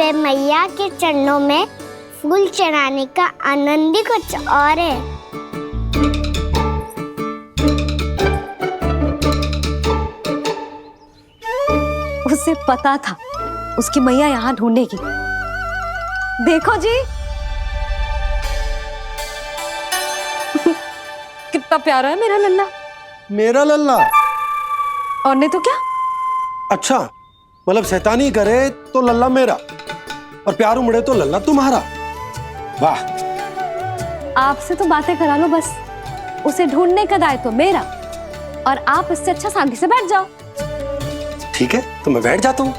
सुबह मैया के चरणों में फूल चढ़ाने का आनंद ही कुछ और है। उसे पता था उसकी मैया यहाँ ढूंढेगी। देखो जी कितना प्यारा है मेरा लल्ला। मेरा लल्ला? और नहीं तो क्या। अच्छा, मतलब शैतानी करे तो लल्ला मेरा और प्यार उमड़े तो लल्ला तुम्हारा। वाह। आपसे तो बातें करा लो बस, उसे ढूंढने का दायित्व मेरा, और आप इससे अच्छा शांति से बैठ जाओ। ठीक है, तो मैं बैठ जाता हूँ।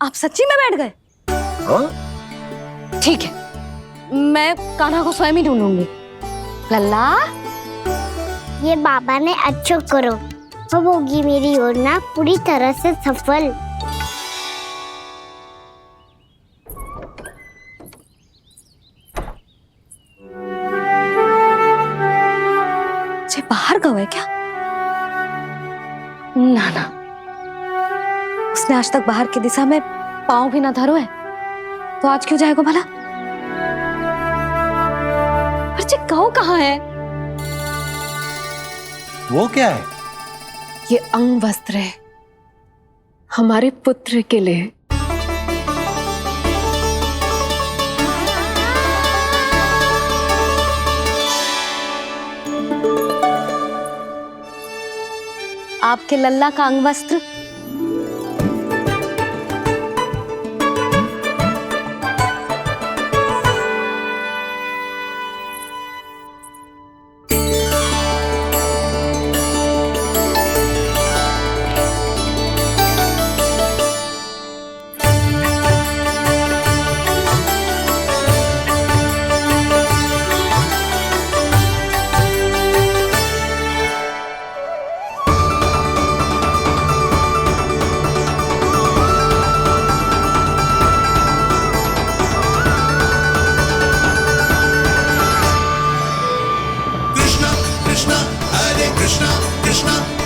आप सच्ची में बैठ गए? हाँ? ठीक है, मैं कान्हा को स्वयं ही ढूंढूंगी। लल्ला, ये बाबा ने अच्छा करो, अब होगी मेरी योजना पूरी तरह से सफल। ये बाहर गए है क्या? ना ना, उसने आज तक बाहर की दिशा में पांव भी ना धरो है, तो आज क्यों जाएगा भला? पर कहो कहाँ है? वो क्या है? ये अंग वस्त्र है हमारे पुत्र के लिए। आपके लल्ला का अंग वस्त्र।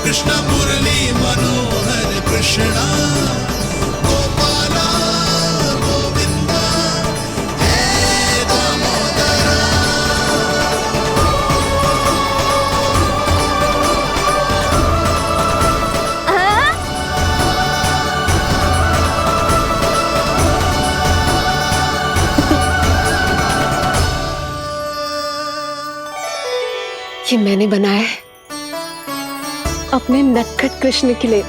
कृष्ण मुरली मनोहर कृष्णा गोपाला गोविंदा हे दामोदरा। ये मैंने बनाया है अपने नटखट कृष्ण के लिए।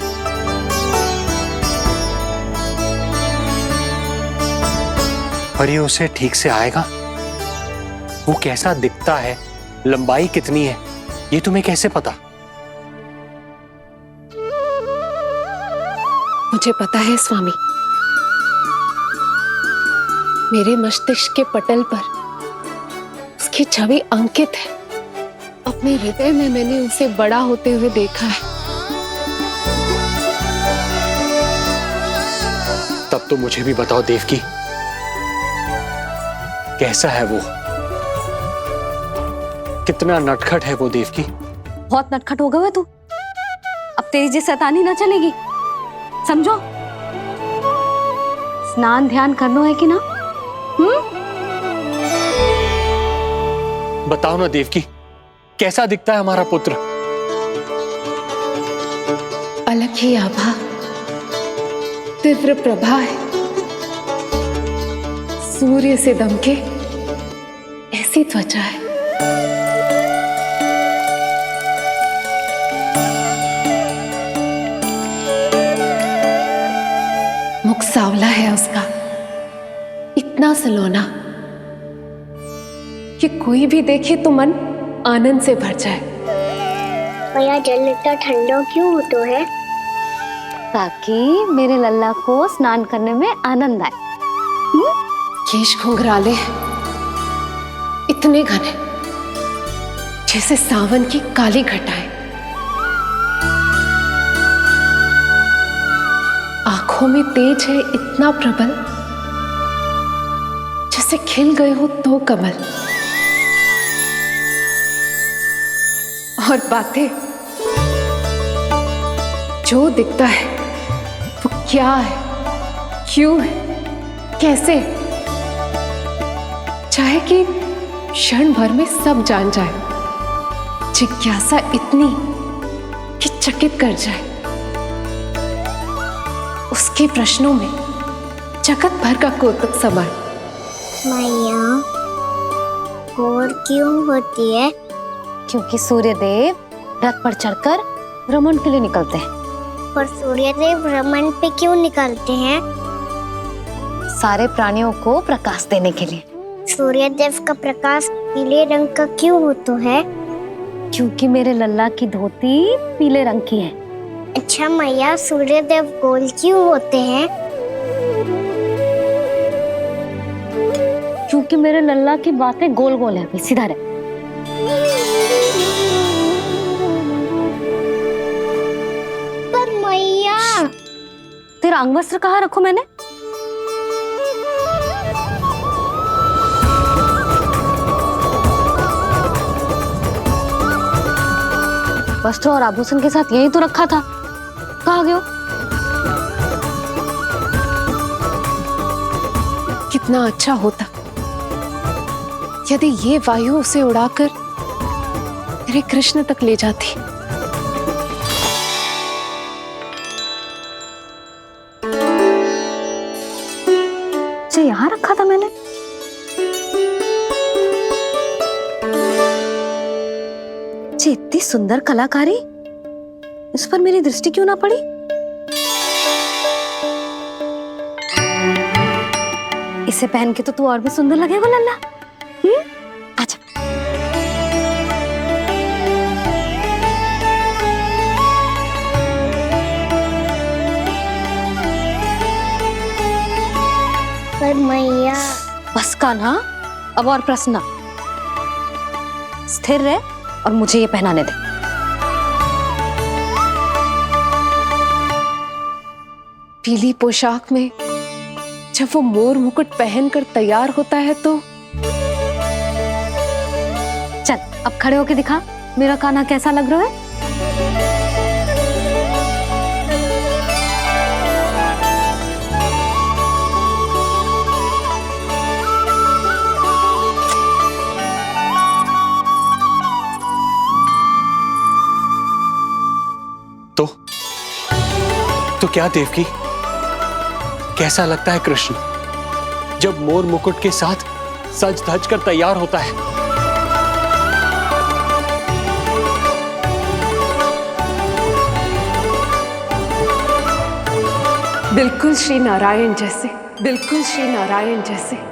पर ये उसे ठीक से आएगा? वो कैसा दिखता है, लंबाई कितनी है, ये तुम्हें कैसे पता? मुझे पता है स्वामी, मेरे मस्तिष्क के पटल पर उसकी छवि अंकित है। अपने हृदय में मैंने उसे बड़ा होते हुए देखा है। तब तो मुझे भी बताओ देवकी, कैसा है वो? कितना नटखट है वो देवकी? बहुत नटखट हो गए हो तू। अब तेरी जी शैतानी ना चलेगी, समझो। स्नान ध्यान करना है कि ना? बताओ ना देवकी, कैसा दिखता है हमारा पुत्र? अलग ही आभा, तीव्र प्रभा है, सूर्य से दमके ऐसी त्वचा है। मुख सांवला है उसका, इतना सलोना कि कोई भी देखे तो मन आनंद से भर जाए। भैया जल इतना ठंडा क्यों होता है? ताकि मेरे लल्ला को स्नान करने में आनंद आए। केश घुंघराले इतने घने जैसे सावन की काली घटाएं। आंखों में तेज है इतना प्रबल जैसे खिल गए हो दो कमल। और बातें, जो दिखता है वो क्या है, क्यों है, कैसे, चाहे कि क्षण भर में सब जान जाए। जिज्ञासा इतनी कि चकित कर जाए। उसके प्रश्नों में जगत भर का कौतुक समाये। मैया, और क्यों होती है? क्योंकि सूर्यदेव रथ पर चढ़कर भ्रमण के लिए निकलते हैं। पर सूर्यदेव भ्रमण पे क्यों निकलते हैं? सारे प्राणियों को प्रकाश देने के लिए। सूर्यदेव का प्रकाश पीले रंग का क्यों होता है? क्योंकि मेरे लल्ला की धोती पीले रंग की है। अच्छा मैया, सूर्यदेव गोल क्यों होते हैं? क्योंकि मेरे लल्ला की बातें गोल गोल है, सीधा रहे। पर मैया, तेरा अंगवस्त्र कहाँ रखूं मैंने? वस्त्र और आभूषण के साथ यही तो रखा था, कहाँ गए हो? कितना अच्छा होता यदि ये वायु उसे उड़ाकर तेरे कृष्ण तक ले जाती। जो यहाँ रखा था मैंने। जी, इतनी सुंदर कलाकारी, इस पर मेरी दृष्टि क्यों ना पड़ी? इसे पहन के तो तू और भी सुंदर लगेगा लल्ला। आजा। पर मैया, बस का ना, अब और प्रश्न ना। स्थिर रह और मुझे ये पहनाने दे। पीली पोशाक में जब वो मोर मुकुट पहनकर तैयार होता है तो चल, अब खड़े होके दिखा मेरा कान्हा कैसा लग रहा है। तो क्या देवकी, कैसा लगता है कृष्ण जब मोर मुकुट के साथ सज धज कर तैयार होता है? बिल्कुल श्री नारायण जैसे, बिल्कुल श्री नारायण जैसे।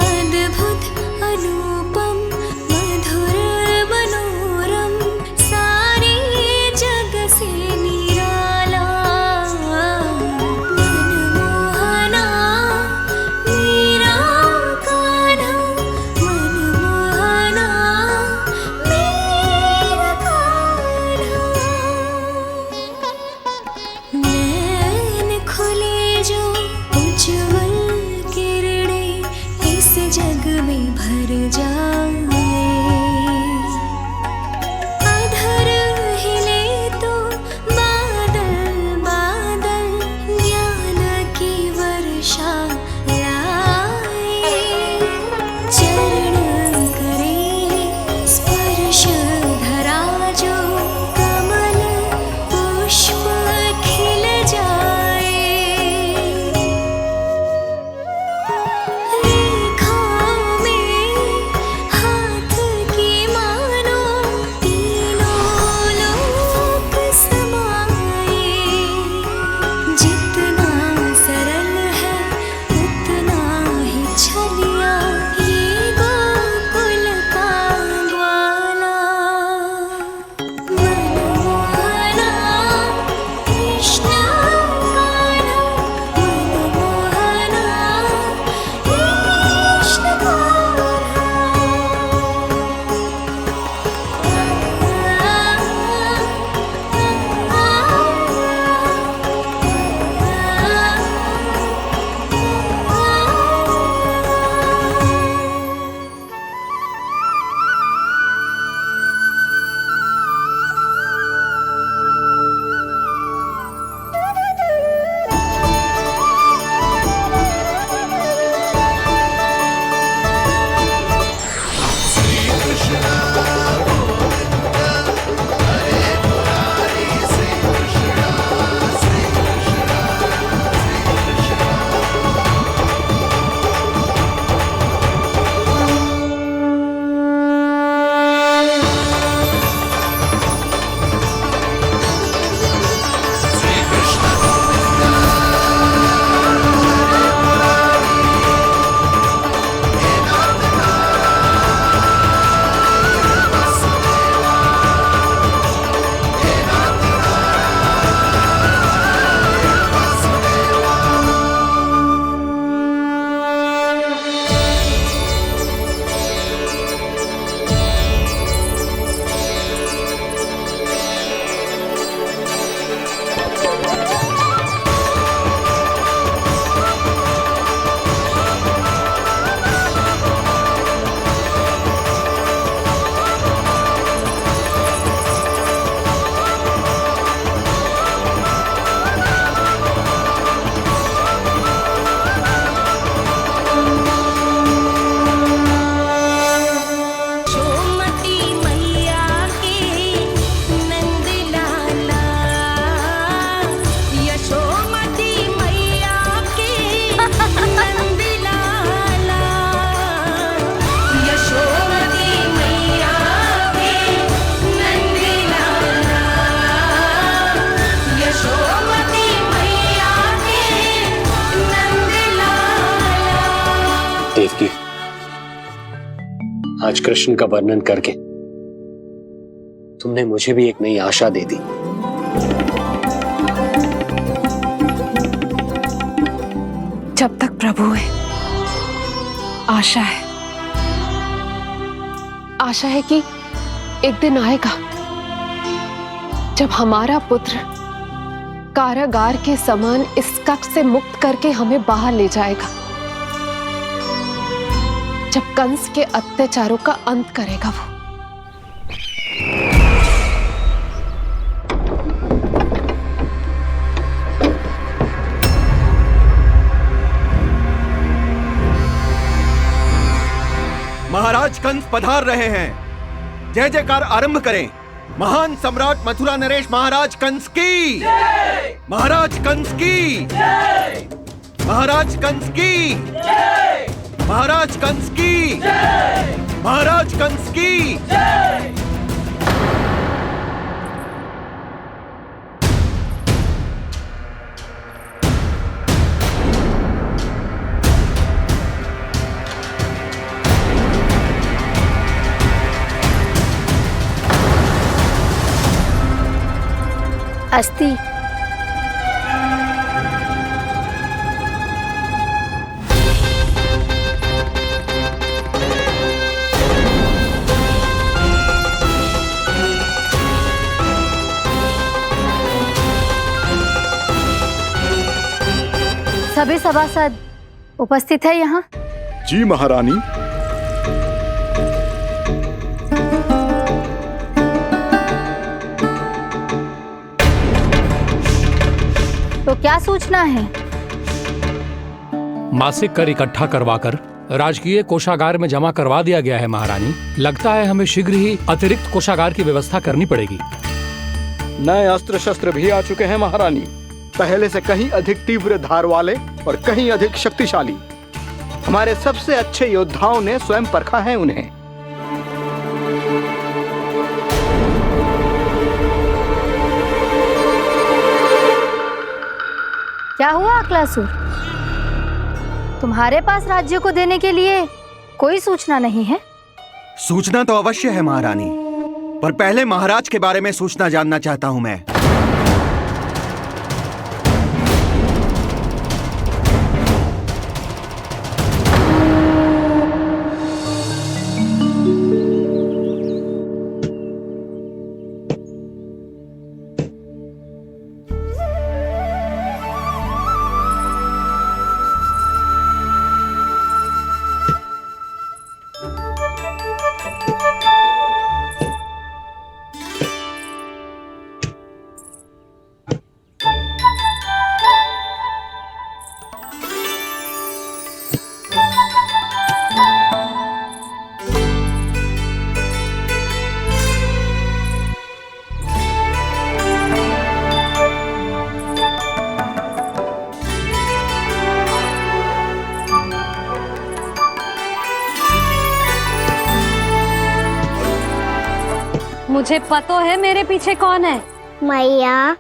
अद्भुत अनुपम मधुर मनोरम आज कृष्ण का वर्णन करके तुमने मुझे भी एक नई आशा दे दी। जब तक प्रभु है, आशा है। आशा है कि एक दिन आएगा जब हमारा पुत्र कारागार के समान इस कक्ष से मुक्त करके हमें बाहर ले जाएगा, जब कंस के अत्याचारों का अंत करेगा वो। महाराज कंस पधार रहे हैं। जय जयकार आरंभ करें। महान सम्राट मथुरा नरेश महाराज कंस की, महाराज कंस की, महाराज कंस की, महाराज कंस की, महाराज कंस की। अस्ति। सभी सभासद उपस्थित है यहाँ? जी महारानी। तो क्या सूचना है? मासिक कर इकट्ठा करवाकर राजकीय कोषागार में जमा करवा दिया गया है महारानी। लगता है हमें शीघ्र ही अतिरिक्त कोषागार की व्यवस्था करनी पड़ेगी। नए अस्त्र शस्त्र भी आ चुके हैं महारानी, पहले से कहीं अधिक तीव्र धार वाले और कहीं अधिक शक्तिशाली। हमारे सबसे अच्छे योद्धाओं ने स्वयं परखा है उन्हें। क्या हुआ अक्लासुर? तुम्हारे पास राज्य को देने के लिए कोई सूचना नहीं है? सूचना तो अवश्य है महारानी, पर पहले महाराज के बारे में सूचना जानना चाहता हूं मैं। मुझे पता है मेरे पीछे कौन है। मैया।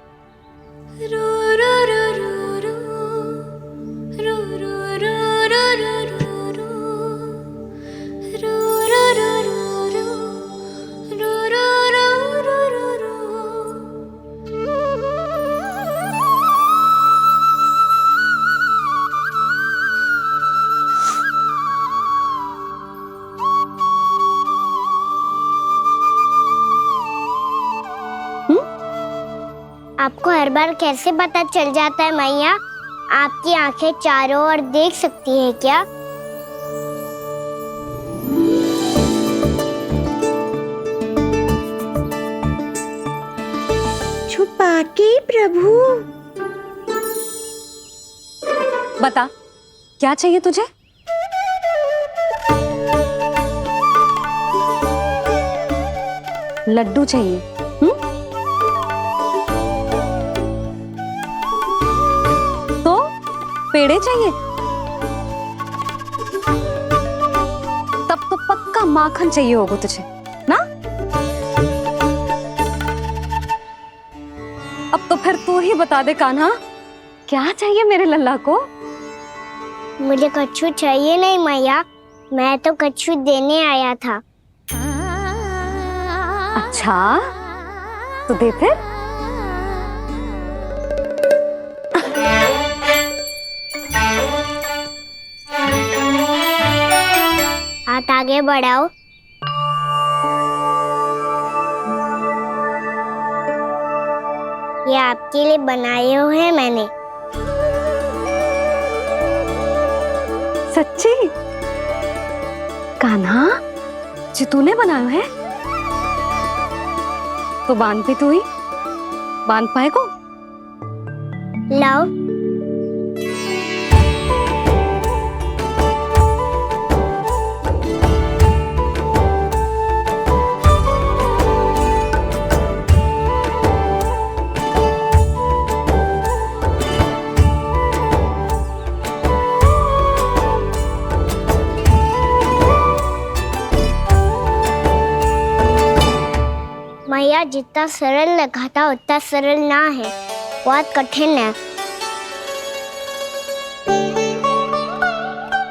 आपको हर बार कैसे पता चल जाता है मैया? आपकी आंखें चारों ओर देख सकती हैं क्या? छुपा के प्रभु। बता, क्या चाहिए तुझे? लड्डू चाहिए? पेड़े चाहिए? तब तो पक्का माखन चाहिए होगा तुझे ना? अब तो फिर तू ही बता दे कान्हा, क्या चाहिए मेरे लल्ला को? मुझे कच्छू चाहिए नहीं मैया, मैं तो कच्छू देने आया था। अच्छा तो दे फिर। हाथ आगे बढ़ाओ। ये आपके लिए बनाए हुए हैं मैंने। सच्ची? कान्हा जी तूने बनाया है? तो बांध भी तू ही, बांध पाएगा? लाओ। मैया जितना सरल लगा था उतना सरल ना है, बहुत कठिन है।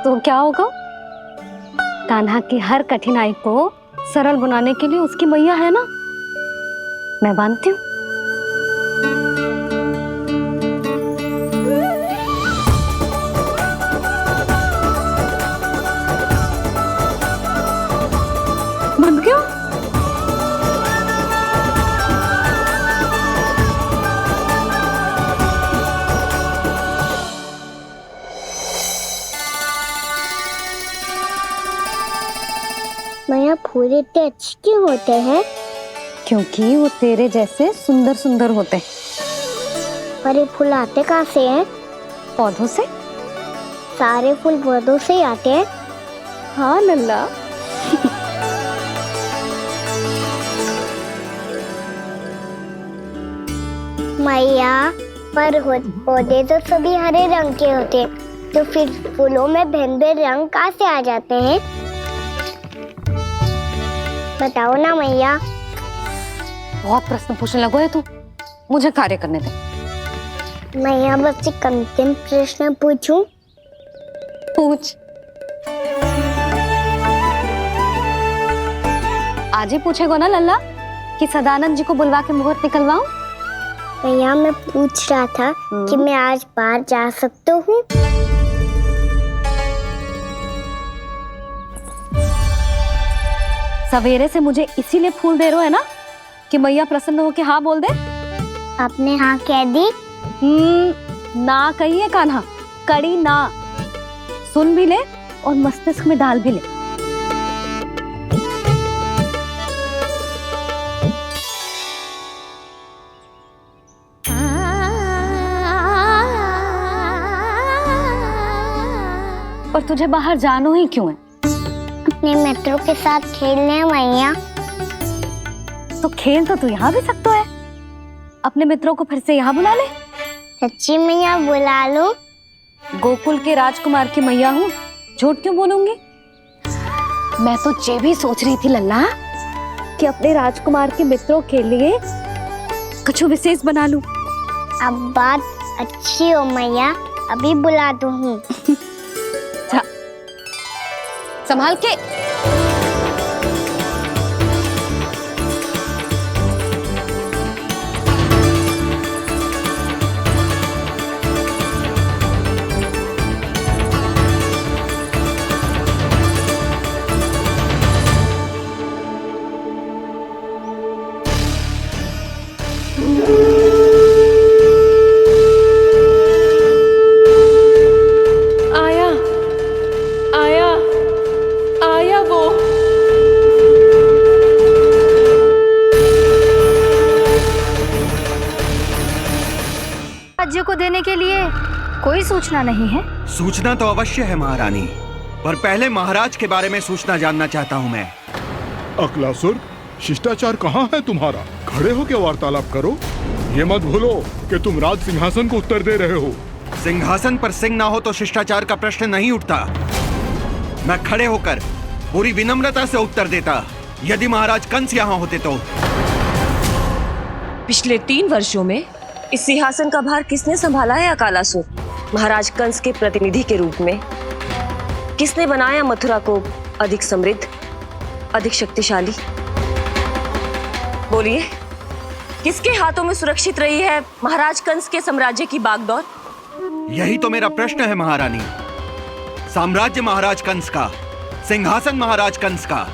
तो क्या होगा? कान्हा की हर कठिनाई को सरल बनाने के लिए उसकी मैया है ना, मैं बांधती हूँ। बंद क्यों? मैया फूल इतने अच्छे क्यों होते हैं? क्योंकि वो तेरे जैसे सुंदर सुंदर होते हैं। पर ये फूल आते कहाँ से हैं? पौधों से। सारे फूल पौधों से ही आते हैं? हाँ लल्ला। मैया पर पौधे तो सभी हरे रंग के होते हैं, तो फिर फूलों में भिन्न भिन्न रंग कहाँ से आ जाते हैं? बताओ ना मैया। बहुत प्रश्न पूछने लगो है तू, मुझे कार्य करने दे। मैया बस एक अंतिम प्रश्न पूछूं? पूछ। आज ही पूछेगा ना लल्ला कि सदानंद जी को बुलवा के मुहूर्त निकलवाऊं? मैया मैं पूछ रहा था कि मैं आज बाहर जा सकता हूँ? सवेरे से मुझे इसीलिए फूल दे रहे हो है ना कि मैया प्रसन्न हो के हाँ बोल दे। आपने हाँ कह दी? ना कहिए कान्हा, कड़ी ना। सुन भी ले और मस्तिष्क में डाल भी ले। पर तुझे बाहर जानो ही क्यों है? अपने मित्रों के साथ खेलने मैया। तो खेल तो तू यहाँ भी सकता है, अपने मित्रों को फिर से यहाँ बुला ले। सच्ची मैया बुला लो। गोकुल के राजकुमार की मैया हूँ, झूठ क्यों बोलूंगी? मैं तो ये भी सोच रही थी लल्ला कि अपने राजकुमार के मित्रों के लिए कुछ विशेष बना लूं। अब बात अच्छी हो मैया, अभी बुला दूँ। संभाल के। राज्य को देने के लिए कोई सूचना नहीं है? सूचना तो अवश्य है महारानी, पर पहले महाराज के बारे में सूचना जानना चाहता हूँ मैं। अकलासुर, शिष्टाचार कहाँ है तुम्हारा? खड़े होकर वार्तालाप करो। ये मत भूलो कि तुम राज सिंहासन को उत्तर दे रहे हो। सिंहासन पर सिंह ना हो तो शिष्टाचार का प्रश्न नहीं उठता। मैं खड़े होकर पूरी विनम्रता से उत्तर देता यदि महाराज कंस यहाँ होते तो। पिछले 3 वर्षों में इस सिंहासन का भार किसने संभाला है अकालासुर? महाराज कंस के प्रतिनिधि के रूप में किसने बनाया मथुरा को अधिक समृद्ध, अधिक शक्तिशाली? बोलिए, किसके हाथों में सुरक्षित रही है महाराज कंस के साम्राज्य की बागडोर? यही तो मेरा प्रश्न है महारानी। साम्राज्य महाराज कंस का, सिंहासन महाराज कंस का,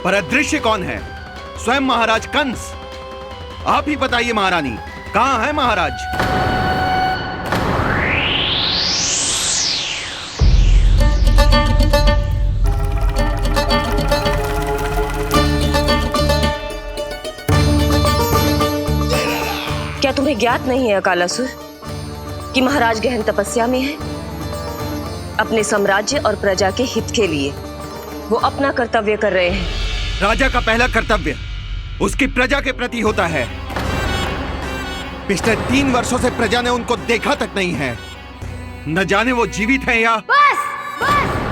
पर अदृश्य कौन है? स्वयं महाराज कंस। आप ही बताइए महारानी, कहां है महाराज? क्या तुम्हें ज्ञात नहीं है अकालासुर कि महाराज गहन तपस्या में है? अपने साम्राज्य और प्रजा के हित के लिए वो अपना कर्तव्य कर रहे हैं। राजा का पहला कर्तव्य उसकी प्रजा के प्रति होता है। पिछले 3 वर्षों से प्रजा ने उनको देखा तक नहीं है। न जाने वो जीवित हैं या... बस बस।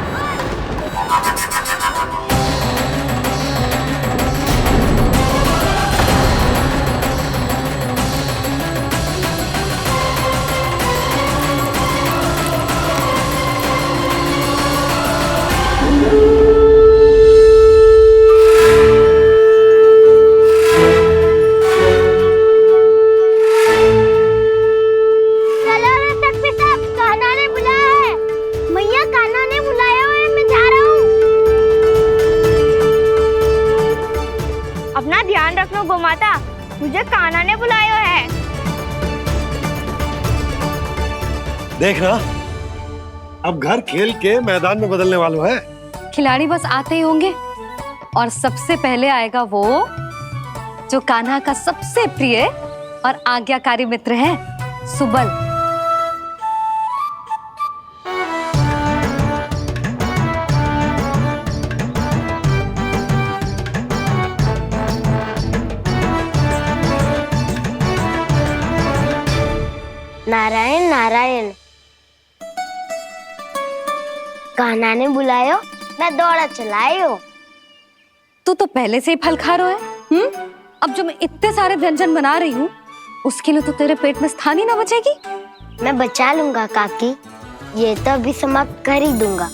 गोमाता, मुझे कान्हा ने बुलाया है। देखना, अब घर खेल के मैदान में बदलने वालों है। खिलाड़ी बस आते ही होंगे और सबसे पहले आएगा वो जो कान्हा का सबसे प्रिय और आज्ञाकारी मित्र है, सुबल। नारायण नारायण, कान्हा ने बुलायो, मैं दौड़ा चलायो। तू तो पहले से ही फल खा रहा है। अब जो मैं इतने सारे व्यंजन बना रही हूँ उसके लिए तो तेरे पेट में स्थान ही ना बचेगी। मैं बचा लूंगा काकी, ये तो अभी समाप्त कर ही दूंगा,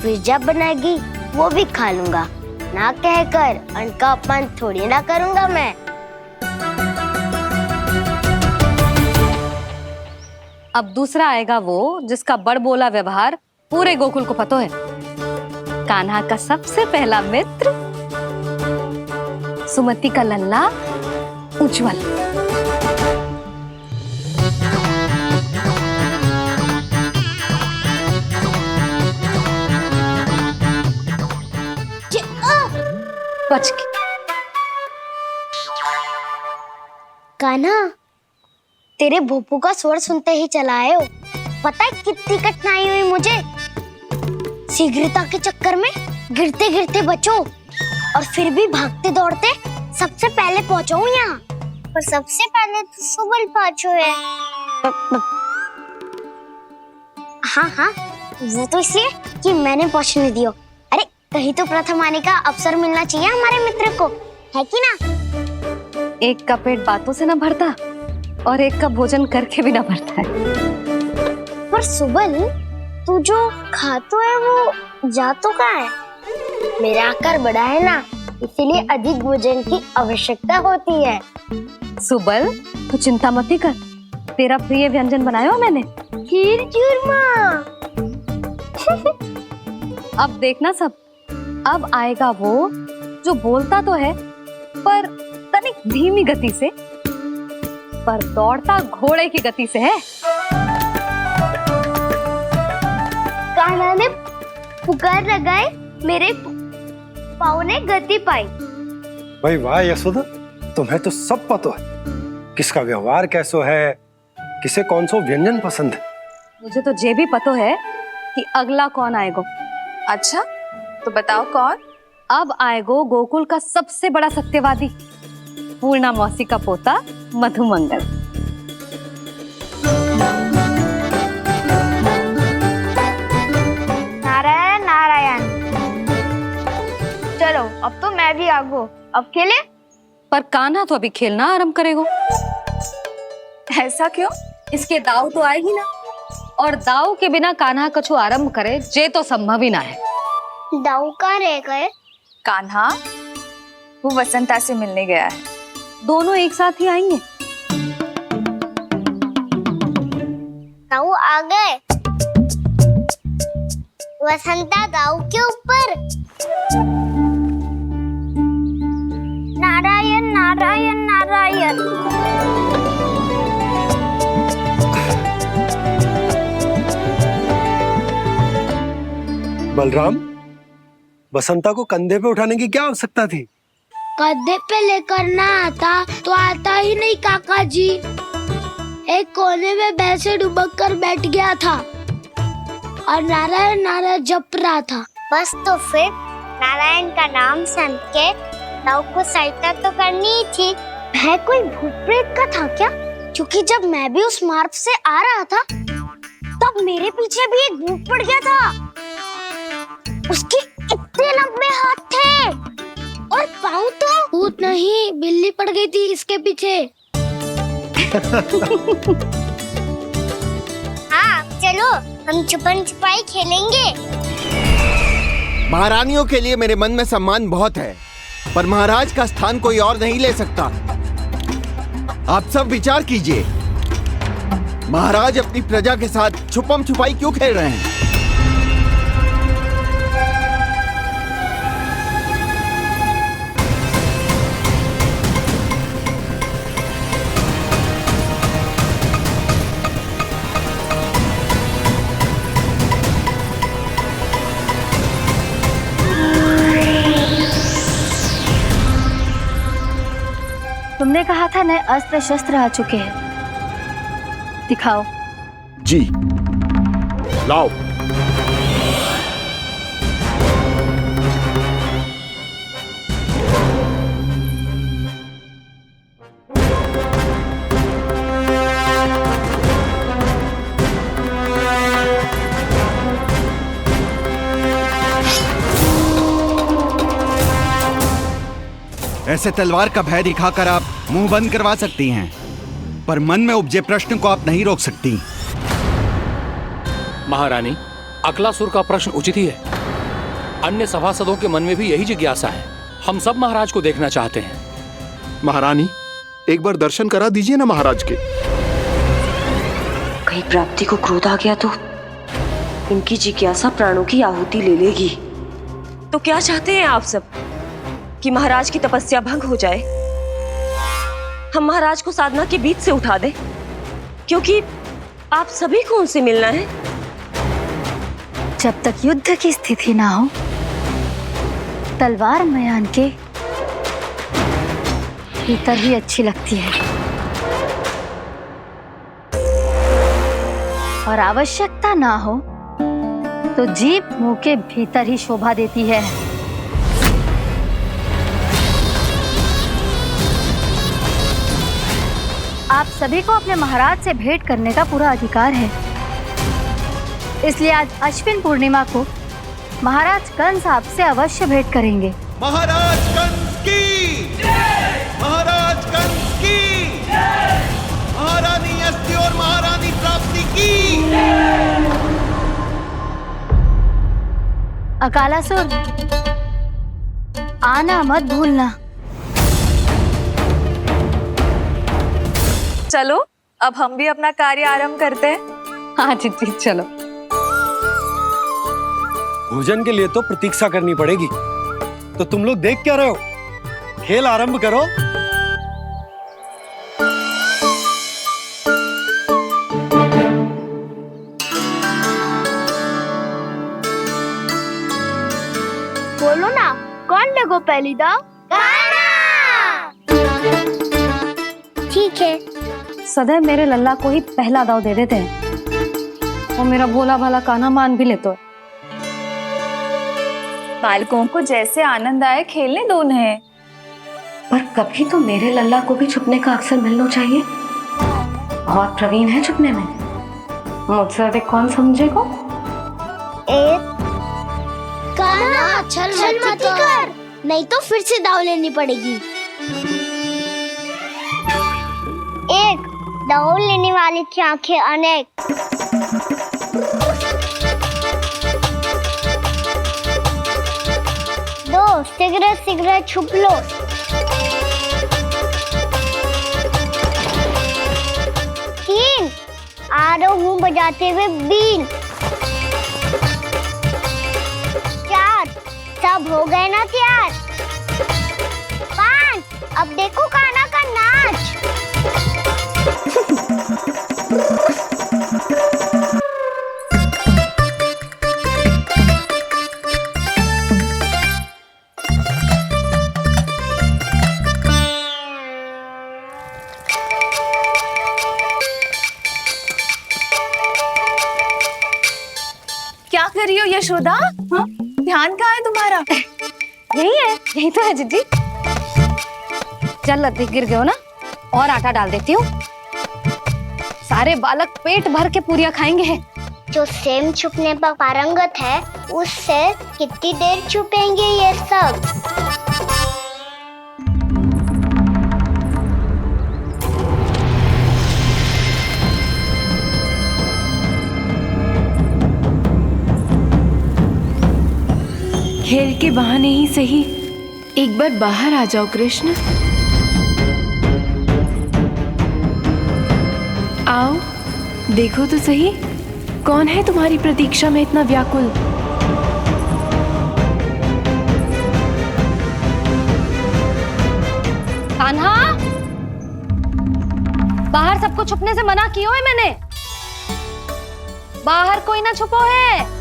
फिर जब बनाएगी वो भी खा लूंगा। ना कहकर अन्न का अपमान थोड़ी ना करूंगा मैं। अब दूसरा आएगा वो जिसका बड़बोला व्यवहार पूरे गोकुल को पता है, कान्हा का सबसे पहला मित्र, सुमति का लल्ला उज्जवल। बच गई। कान्हा, तेरे भोपू का स्वर सुनते ही चला आए हो। पता है कितनी कठिनाई हुई मुझे। शीघ्रता के चक्कर में गिरते गिरते बचो और फिर भी भागते दौड़ते सबसे पहले पहुंचाऊं यहाँ। पर सबसे पहले तो सुबल पहुंचो है। हाँ हाँ, वो तो इसलिए कि मैंने पहुंचने दियो। अरे कहीं तो प्रथम आने का अवसर मिलना चाहिए हमारे मित्र को, है कि ना? एक का पेट बातों से ना भरता और एक का भोजन करके भी ना भरता है। पर सुबल, तू जो खातो है वो जातो का है। मेरा आकार बड़ा है ना, इसीलिए अधिक भोजन की आवश्यकता होती है। सुबल, तू चिंता मत कर, तेरा प्रिय व्यंजन बनाया हो मैंने, खीर चूरमा। अब देखना सब, अब आएगा वो जो बोलता तो है पर तनिक धीमी गति से, पर दौड़ता घोड़े की गति से है। कान्हा ने पुकार लगाए, मेरे पाँव ने गति पाई। भाई वाह यशोदा, तुम्हें तो सब पता है, किसका व्यवहार कैसो है, किसे कौन सा व्यंजन पसंद है। मुझे तो ये भी पता है कि अगला कौन आएगा। अच्छा, तो बताओ कौन? अब आएगो गोकुल का सबसे बड़ा सत्यवादी, पूर्णा मौसी का पोता मधुमंगल। नारायण नारायण। चलो अब तो मैं भी आगो, अब खेले। पर कान्हा तो अभी खेलना आरंभ करेगो। ऐसा क्यों? इसके दाव तो आएगी ना, और दाव के बिना कान्हा कछु आरंभ करे जे तो संभव ही ना है। दाऊ कहाँ रह गए? कान्हा वो वसंता से मिलने गया है। दोनों एक साथ ही आएंगे। दाऊ आ गए। वसंता दाऊ के ऊपर। नारायण नारायण नारायण। बलराम, बसंता को कंधे पे उठाने की क्या आवश्यकता थी? कंधे पे लेकर ना आता तो आता ही नहीं काका जी। एक कोने में भैंसे डुबक कर बैठ गया था और नारायण नारायण जप रहा था। बस तो फिर नारायण का नाम सुन के दाऊ को सहायता तो करनी ही थी। मैं कोई भूत प्रेत का था क्या? क्योंकि जब मैं भी उस मार्ग से आ रहा था तब मेरे पीछे भी एक भूत पड़ गया था। उसके इतने लंबे हाथ थे और पाँव तो भूत नहीं, बिल्ली पड़ गई थी इसके पीछे। हाँ चलो हम छुपन छुपाई खेलेंगे। महारानियों के लिए मेरे मन में सम्मान बहुत है, पर महाराज का स्थान कोई और नहीं ले सकता। आप सब विचार कीजिए, महाराज अपनी प्रजा के साथ छुपम छुपाई क्यों खेल रहे हैं? तुमने कहा था नए अस्त्र शस्त्र आ चुके हैं, दिखाओ। जी लाओ। ऐसे तलवार का भय दिखाकर आप मुंह बंद करवा सकती हैं, पर मन में उपजे प्रश्न को आप नहीं रोक सकती। महारानी, अकलासुर का प्रश्न उचित ही है। अन्य सभासदों के मन में भी यही जिज्ञासा है। हम सब महाराज को देखना चाहते हैं। महारानी, एक बार दर्शन करा दीजिए ना महाराज के। कहीं प्राप्ति को क्रोध आ गया तो इनकी जिज्ञासा प्राणों की आहुति ले लेगी। तो क्या चाहते हैं आप सब? कि महाराज की तपस्या भंग हो जाए? हम महाराज को साधना के बीच से उठा दें? क्योंकि आप सभी को उनसे मिलना है। जब तक युद्ध की स्थिति ना हो, तलवार मयान के भीतर ही अच्छी लगती है और आवश्यकता ना हो तो जीभ मुंह के भीतर ही शोभा देती है। आप सभी को अपने महाराज से भेंट करने का पूरा अधिकार है। इसलिए आज अश्विन पूर्णिमा को महाराज कंस आपसे अवश्य भेंट करेंगे। महाराज कंस की जय! महाराज कंस की जय! महारानी अस्ति और महारानी प्राप्ति की जय! अकालासुर, आना मत भूलना। चलो अब हम भी अपना कार्य आरंभ करते हैं। हाँ जी चलो। भोजन के लिए तो प्रतीक्षा करनी पड़ेगी, तो तुम लोग देख क्या रहे हो? खेल आरंभ करो। बोलो ना, कौन लगो पहली दाव? ठीक है। सदैव मेरे लल्ला को ही पहला दाव दे देते हैं और मेरा भोला भाला कान्हा मान भी लेते हैं। बालकों को जैसे आनंद आए खेलने दो उन्हें। पर कभी तो मेरे लल्ला को भी छुपने का अवसर मिलना चाहिए। बहुत प्रवीण है छुपने में, मुझसे अधिक कौन समझेगा? कान्हा छल मत कर, नहीं तो फिर से दाव लेनी पड़ेगी। एक दाव लेने वाली की आंखें अनेक। दो शीघ्र शीघ्र छुप लो। रहा हूँ बजाते हुए बीन। 4 सब हो गए ना तैयार। 5 अब देखो कान्हा का नाच। क्या कर रही हो यशोदा? हाँ? ध्यान कहाँ है तुम्हारा? यही है, यही तो है जीजी। चल अधिक गिर गए हो ना, और आटा डाल देती हूँ। सारे बालक पेट भर के पूरियां खाएंगे। जो सेम छुपने पर पारंगत है, उससे कितनी देर छुपेंगे ये सब? खेल के बहाने ही सही एक बार बाहर आ जाओ कृष्ण। आओ देखो तो सही, कौन है तुम्हारी प्रतीक्षा में इतना व्याकुल? कान्हा, बाहर सबको छुपने से मना किया है मैंने। बाहर कोई ना छुपो है।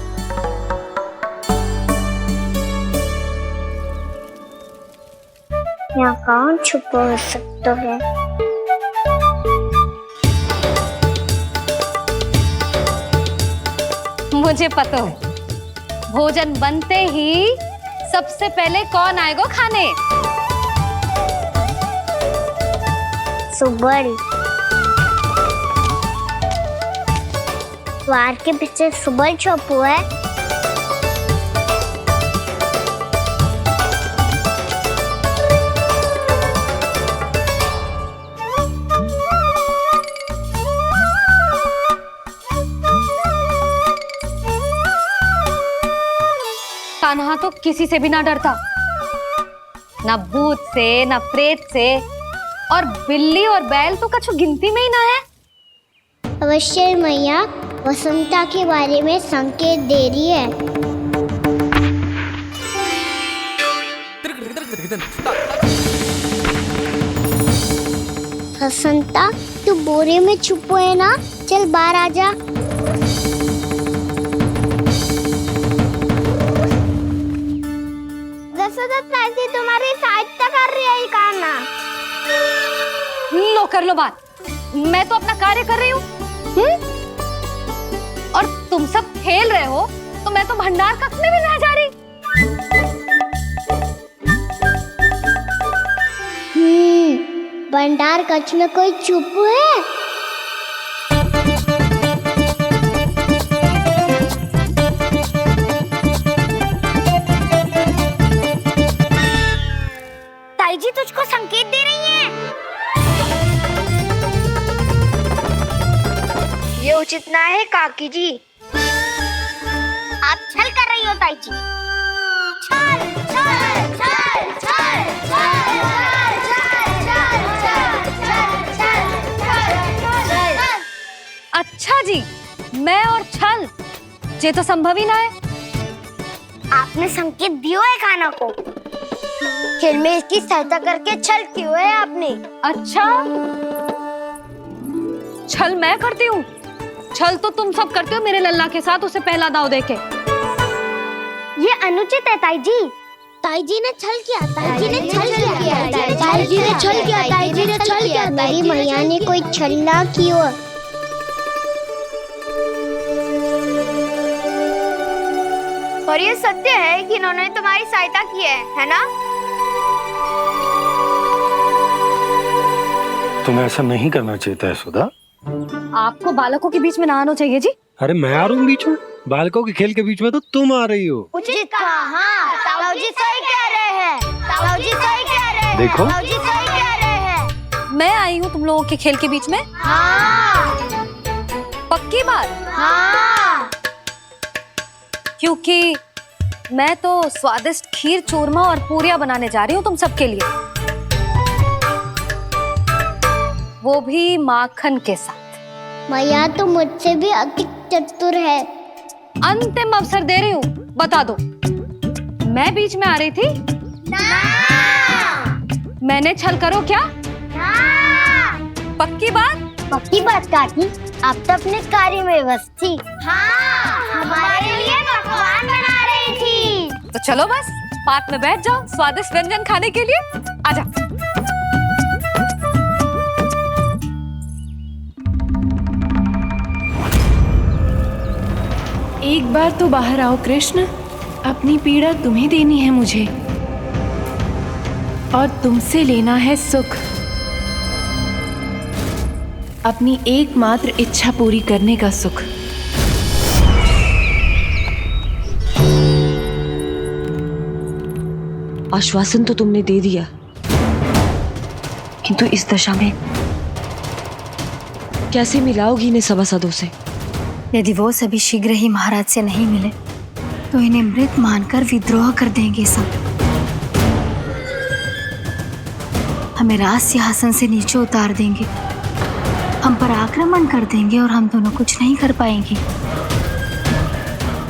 यहाँ कौन छुपा हो सकता है? मुझे पता है, भोजन बनते ही सबसे पहले कौन आएगा खाने? सुबल। द्वार के पीछे सुबल छुपा है। कान्हा तो किसी से भी ना डरता, ना भूत से, ना प्रेत से, और बिल्ली और बैल तो कछु गिनती में ही ना है। अवश्य मैया वसंता के बारे में संकेत दे रही है। वसंता, तू बोरे में छुपो है ना? चल बाहर आ जा। तुम्हारी सहायता कर रही है कान्हा। लो कर लो बात, मैं तो अपना कार्य कर रही हूँ। और तुम सब खेल रहे हो तो मैं तो भंडार कक्ष में भी नहीं जा रही। भंडार कक्ष में कोई चुप है? ताई जी तुझको संकेत दे रही हैं। ये उचित ना है काकी जी। आप छल कर रही हो ताई जी। छल छल छल छल छल छल। अच्छा जी, मैं और छल, ये तो संभव ही ना है। आपने संकेत दियो है कान्हा को। खेल में इसकी सहायता करके छल क्यों है आपने? अच्छा, छल मैं करती हूँ? छल तो तुम सब करते हो मेरे लल्ला के साथ, उसे पहला दाव देके। ये अनुचित है ताई जी। ताई जी ने छल किया, ताई जी ने छल किया, ताई जी ने छल किया, ताई जी ने छल किया। मेरी मैया ने कोई छल ना किया। और ये सत्य है कि इन्होंने तुम्हारी सहायता की है ना? तुम्हें ऐसा नहीं करना चाहिए था यशोदा। आपको बालकों के बीच में ना आना चाहिए जी। अरे मैं आ रहा हूँ बीच में? बालकों के खेल के बीच में तो तुम आ रही हो। उचित कहा। हाँ, ताऊ जी सही कह रहे हैं। ताऊ जी सही कह रहे हैं। देखो, ताऊ जी सही कह रहे हैं। मैं आई हूँ तुम लोगों के खेल के बीच में? हाँ। पक्की बात? हाँ। क्योंकि मैं तो स्वादिष्ट खीर, चूरमा और पूरियां बनाने जा रही हूँ तुम सबके लिए, वो भी माखन के साथ। मैया तो मुझसे भी अधिक चतुर है। अंतिम अवसर दे रही हूँ, बता दो, मैं बीच में आ रही थी? मैंने छल करो क्या? पक्की बात? पक्की बात काकी, आप तो अपने कार्य में व्यस्त थी। हमारे लिए पकवान बना रही थी। तो चलो बस पार्क में बैठ जाओ स्वादिष्ट व्यंजन खाने के लिए। आजा। एक बार तो बाहर आओ कृष्ण, अपनी पीड़ा तुम्हें देनी है मुझे, और तुमसे लेना है सुख। अपनी एकमात्र इच्छा पूरी करने का सुख। आश्वासन तो तुमने दे दिया, किंतु इस दशा में कैसे मिलाओगी इन्हें सभासदों से? यदि वो सभी शीघ्र ही महाराज से नहीं मिले तो इन्हें मृत मानकर विद्रोह कर देंगे सब। हमें राज सिंहासन से नीचे उतार देंगे, हम पर आक्रमण कर देंगे और हम दोनों कुछ नहीं कर पाएंगे।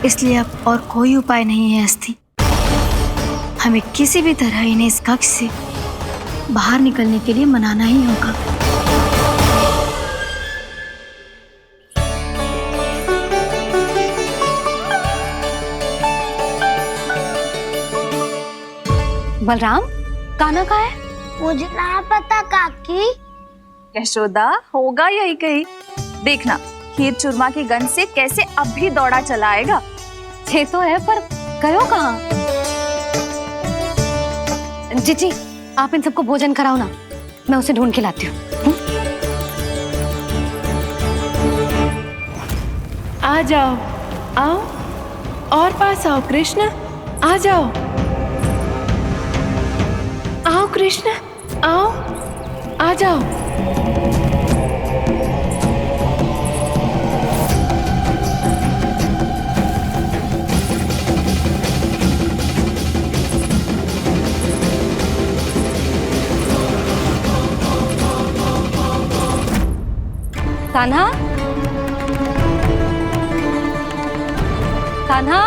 इसलिए अब और कोई उपाय नहीं है अस्थि। हमें किसी भी तरह इन्हें इस कक्ष से बाहर निकलने के लिए मनाना ही होगा। बलराम, कान्हा कहाँ है? मुझे ना पता काकी। यशोदा, होगा यही कहीं। देखना खीर चूरमा की गंध से कैसे अब भी दौड़ा चला आएगा। छे तो है पर गयो कहाँ? जीजी, आप इन सबको भोजन कराओ ना, मैं उसे ढूंढ के लाती हूँ। आ जाओ, आओ और पास आओ कृष्ण, आ जाओ। आओ कृष्ण, आओ, आ जाओ। कान्हा, कान्हा,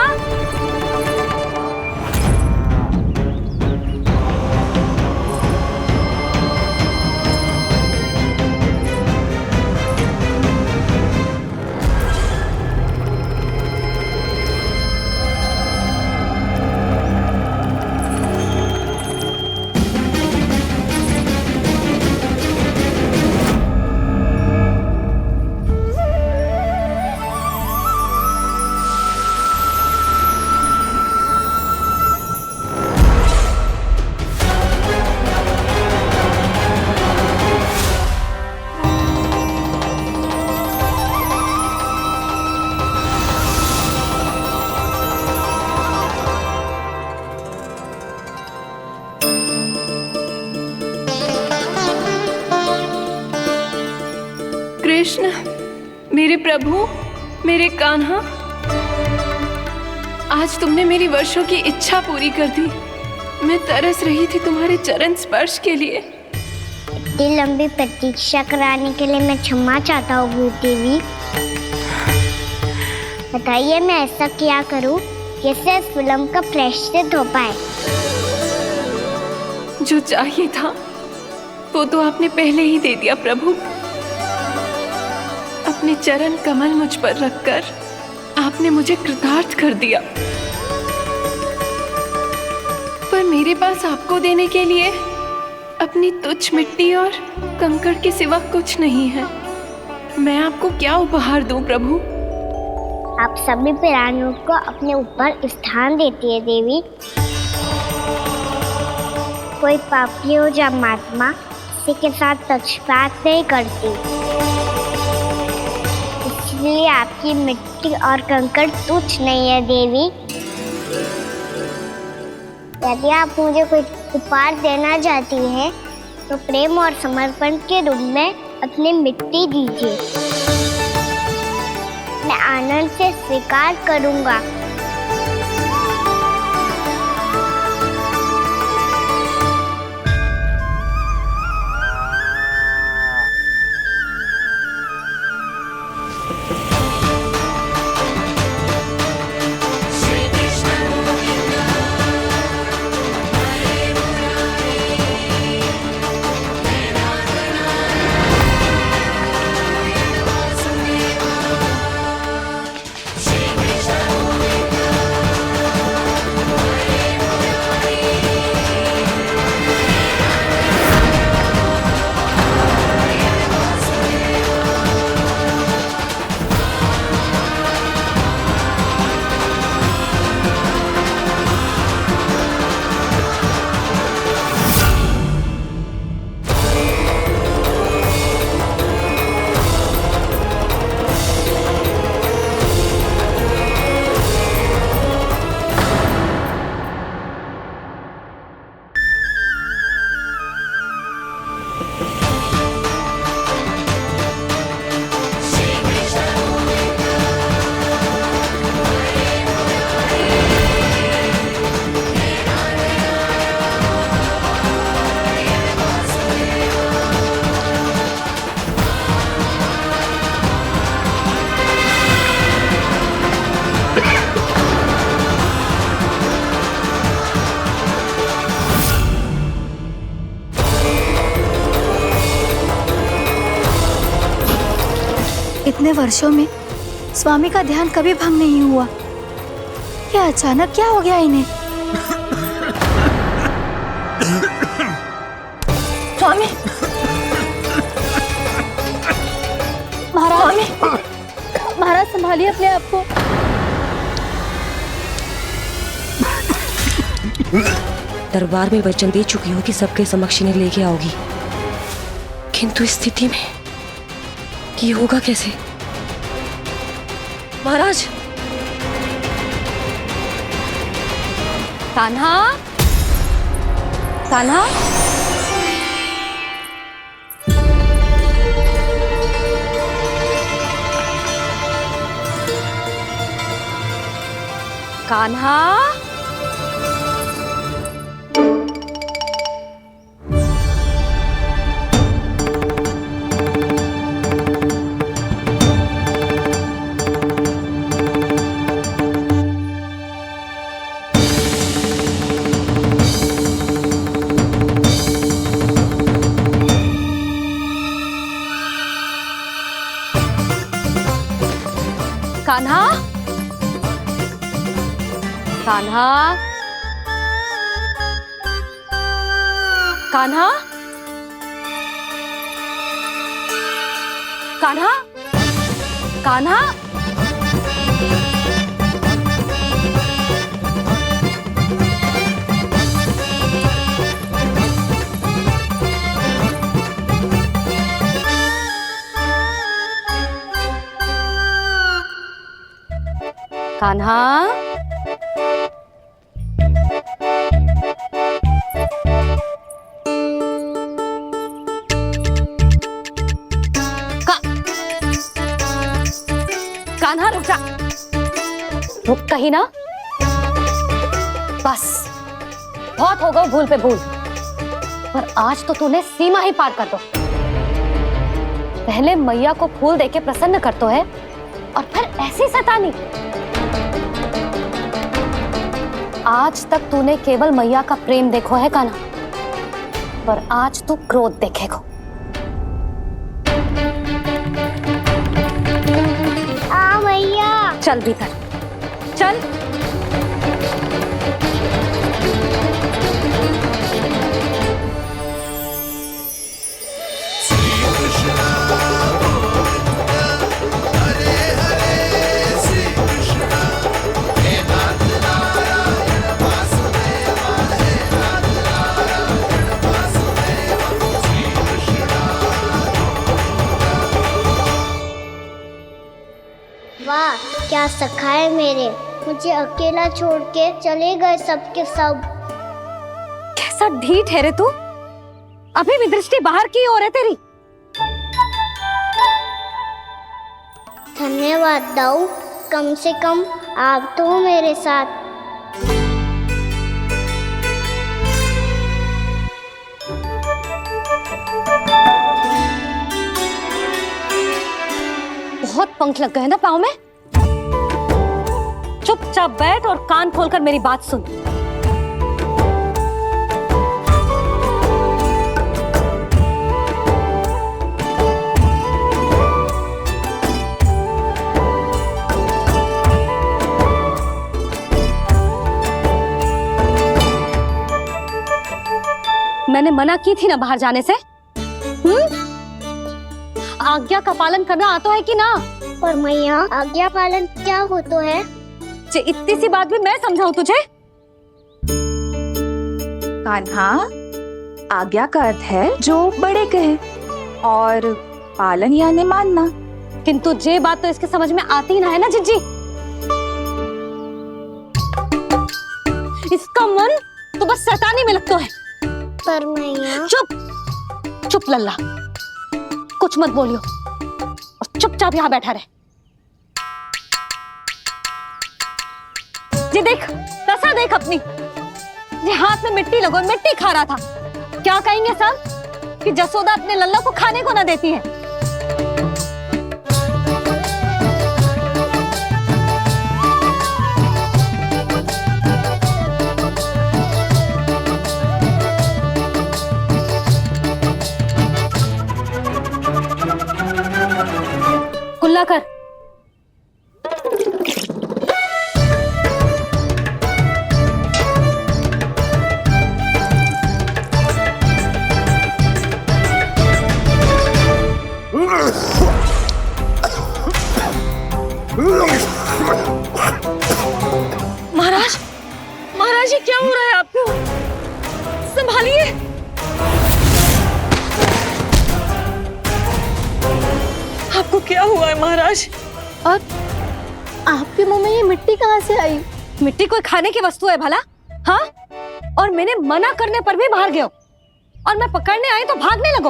कृष्ण, मेरे प्रभु, मेरे कान्हा, आज तुमने मेरी वर्षों की इच्छा पूरी कर दी। मैं तरस रही थी तुम्हारे चरण स्पर्श के लिए। इतनी लंबी प्रतीक्षा कराने के लिए मैं क्षमा चाहता हूँ भूत देवी। बताइए मैं ऐसा क्या करूँ जिससे इस विलंब का प्रायश्चित हो पाए? जो चाहिए था वो तो आपने पहले ही दे दिया प्रभु। अपने चरण कमल मुझ पर रखकर आपने मुझे कृतार्थ कर दिया। पर मेरे पास आपको देने के लिए अपनी तुच्छ मिट्टी और कंकड़ के सिवा कुछ नहीं है। मैं आपको क्या उपहार दूं प्रभु? आप सभी प्राणियों को अपने ऊपर स्थान देती है देवी। कोई पापी हो या महात्मा किसी के साथ पक्षपात नहीं करती, इसलिए आपकी मिट्टी और कंकड़ तुच्छ नहीं है देवी। यदि आप मुझे कोई उपहार देना चाहती हैं तो प्रेम और समर्पण के रूप में अपनी मिट्टी दीजिए, मैं आनंद से स्वीकार करूंगा। इतने वर्षों में स्वामी का ध्यान कभी भंग नहीं हुआ। ये अचानक क्या हो गया इन्हें? स्वामी, महाराज, महाराज संभालिए अपने आप को। दरबार में वचन दे चुकी हूँ कि सबके समक्ष इन्हें लेके आओगी, किंतु इस स्थिति में ये होगा कैसे? महाराज, कान्हा, कान्हा, कान्हा, कान्हा, कान्हा, कान्हा, कान्हा, कान्हा, कान्हा, कान्हा रुक जा, रुक कहीं ना। बस बहुत हो गया भूल पे भूल, पर आज तो तूने सीमा ही पार कर दो। पहले मैया को फूल देके प्रसन्न कर तो है, और फिर ऐसी सतानी। आज तक तूने केवल मैया का प्रेम देखो है कान्हा, पर आज तू क्रोध देखेगा। मैया, चल भीतर चल। वाह, क्या सखा है मेरे, मुझे अकेला छोड़ के चले गए सबके सब। कैसा ढीठ है रे तू, अभी भी दृष्टि बाहर की ओर है तेरी। धन्यवाद दाऊ, कम से कम आप तो हो मेरे साथ। बहुत पंख लग गए ना पाँव में। चुपचाप बैठ और कान खोलकर मेरी बात सुन। मैंने मना की थी ना बाहर जाने से। आज्ञा का पालन करना आता है कि ना? पर मैया, आज्ञा पालन क्या होता है? इतनी सी बात भी मैं समझाऊं तुझे? कान्हा, आज्ञा का अर्थ है जो बड़े कहे, और पालन यानी मानना। किंतु ये बात तो इसके समझ में आती ना है ना जिज्जी। इसका मन तो बस शैतानी में लगता है। पर मैया। चुप चुप लल्ला, कुछ मत बोलियो और चुपचाप यहाँ बैठा रहे। ये देख, दशा देख अपनी। ये हाथ में मिट्टी लगो, मिट्टी खा रहा था। क्या कहेंगे सब कि जसोदा अपने लल्ला को खाने को ना देती है। खुला कर। महाराज, महाराज ये क्या हो रहा है आपको? संभालिए। आपको क्या हुआ है महाराज? और आपके मुंह में ये मिट्टी कहाँ से आई? मिट्टी कोई खाने की वस्तु है भला? हाँ? और मैंने मना करने पर भी बाहर गए हो और मैं पकड़ने आई तो भागने लगो।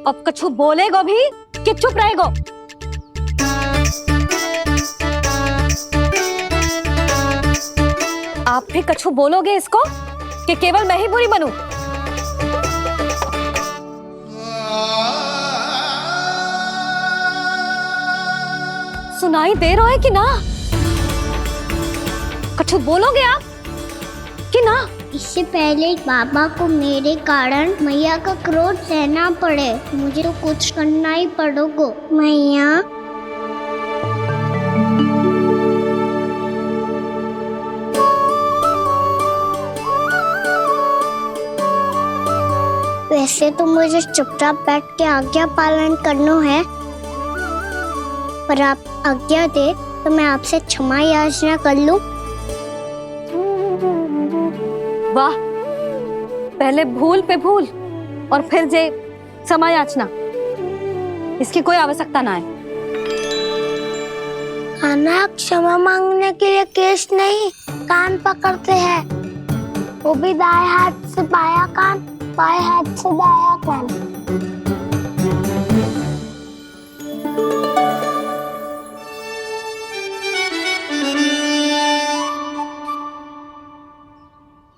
अब कछु बोलेगो भी कि चुप रहेगो? आप भी कछु बोलोगे इसको कि केवल मैं ही बुरी बनूं? सुनाई दे रहा है कि ना? कछु बोलोगे आप कि ना? इससे पहले बाबा को मेरे कारण मैया का क्रोध सहना पड़े, मुझे तो कुछ करना ही पड़ेगा। मैया, वैसे तो मुझे चुपचाप बैठ के आज्ञा पालन करना है, पर आप आज्ञा दे तो मैं आपसे क्षमा याचना कर लूं। वाह, पहले भूल पे भूल और फिर जे क्षमा याचना, इसकी कोई आवश्यकता ना है। खाना क्षमा मांगने के लिए केस नहीं, कान पकड़ते हैं, वो भी दाएं हाथ से बायां कान, बाएं हाथ से दायां कान।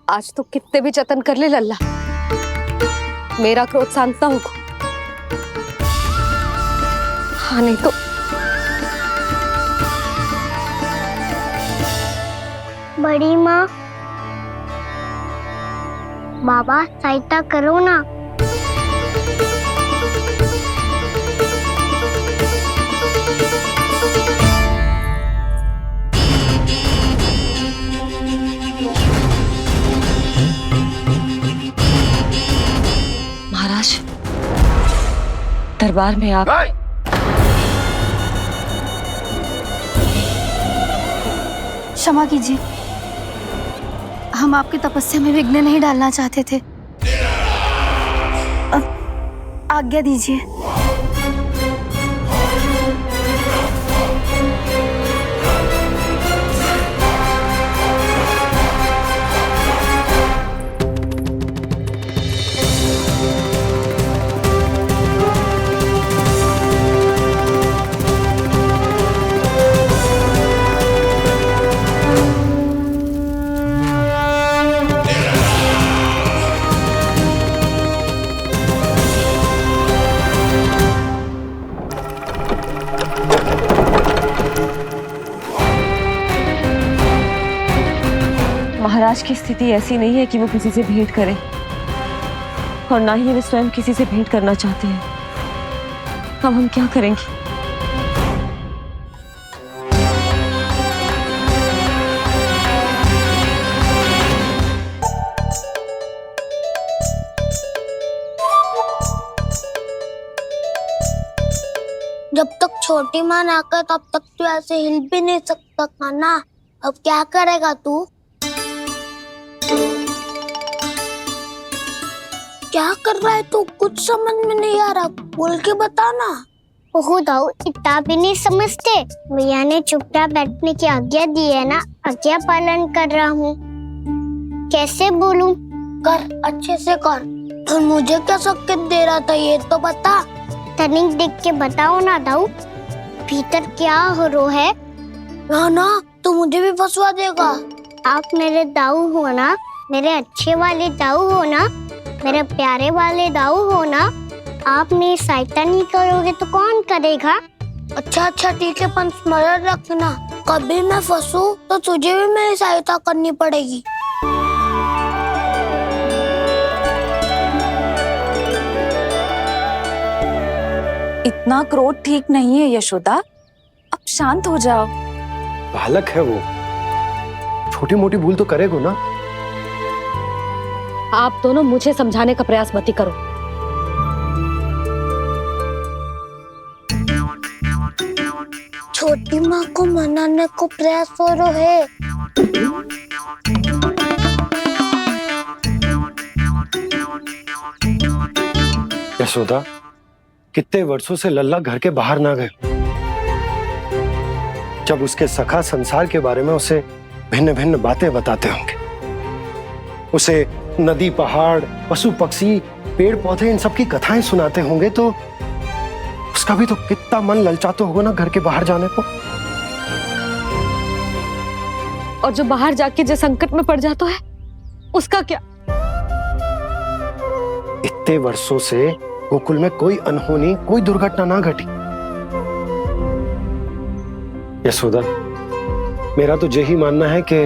आज तो कितने भी जतन कर ले लल्ला, मेरा क्रोध शांत ना होगा। हाँ नहीं तो बड़ी माँ, बाबा सहायता करो ना। महाराज, दरबार में आप क्षमा कीजिए, हम आपकी तपस्या में विघ्न नहीं डालना चाहते थे। अब आज्ञा दीजिए। महाराज की स्थिति ऐसी नहीं है कि वो किसी से भेंट करें, और ना ही वे स्वयं किसी से भेंट करना चाहते हैं। अब हम क्या करेंगे? जब तक छोटी माँ ना कर तब तक तू ऐसे हिल भी नहीं सकता था ना। अब क्या करेगा तू? क्या कर रहा है तू? कुछ समझ में नहीं आ रहा, बोल के बता ना। ओहो दाऊ, इतना भी नहीं समझते। भैया ने चुपचाप बैठने की आज्ञा दी है ना, आज्ञा पालन कर रहा हूँ। कैसे बोलूं? कर, अच्छे से कर। तो मुझे क्या संकेत दे रहा था ये तो बता। तनिक देख के बताओ ना दाऊ, भीतर क्या हो रहा है? ना तू मुझे भी फंसवा देगा। आप मेरे दाऊ हो ना, मेरे अच्छे वाले दाऊ हो ना, मेरे प्यारे वाले दाऊ हो ना। आप मेरी सहायता नहीं करोगे तो कौन करेगा? अच्छा ठीक है, पर स्मरण रखना, कभी मैं फंसू तो तुझे भी मेरी सहायता करनी पड़ेगी। इतना क्रोध ठीक नहीं है यशोदा, अब शांत हो जाओ। बालक है वो, छोटी मोटी भूल तो करेगा ना। आप दोनों मुझे समझाने का प्रयास मत ही करो। छोटी माँ को मनाने को प्रयास हो रहा है। यशोदा, कितने वर्षों से लल्ला घर के बाहर ना गए। जब उसके सखा संसार के बारे में उसे भिन्न भिन्न बातें बताते होंगे, उसे नदी पहाड़ पशु पक्षी पेड़ पौधे इन सब की कथाएं सुनाते होंगे, तो उसका भी तो कितना मन ललचाता होगा ना घर के बाहर जाने को। और जो बाहर जाके जो संकट में पड़ जाता है उसका क्या? इतने वर्षों से गोकुल में कोई अनहोनी कोई दुर्घटना ना घटी। यशोदा, मेरा तो यही मानना है कि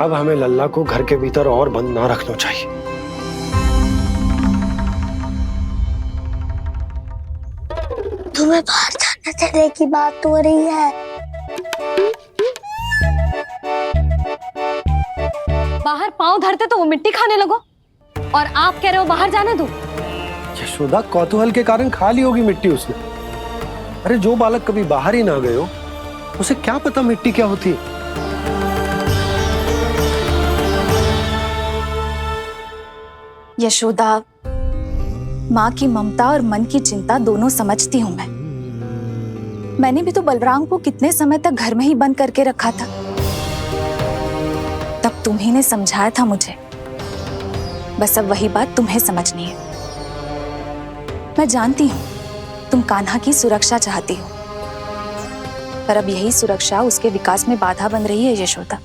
अब हमें लल्ला को घर के भीतर और बंद ना रखना चाहिए। तुम्हें बाहर जाने देने की बात हो रही है। बाहर पांव धरते तो वो मिट्टी खाने लगो, और आप कह रहे हो बाहर जाने दो। यशोदा, कौतूहल के कारण खा ली होगी मिट्टी उसने। अरे जो बालक कभी बाहर ही ना गए हो, उसे क्या पता मिट्टी क्या होती है। यशोदा, माँ की ममता और मन की चिंता दोनों समझती हूँ मैं। मैंने भी तो बलराम को कितने समय तक घर में ही बंद करके रखा था। तब तुम्ही ने समझाया था मुझे। बस अब वही बात तुम्हें समझनी है। मैं जानती हूँ तुम कान्हा की सुरक्षा चाहती हो, पर अब यही सुरक्षा उसके विकास में बाधा बन रही है यशोदा।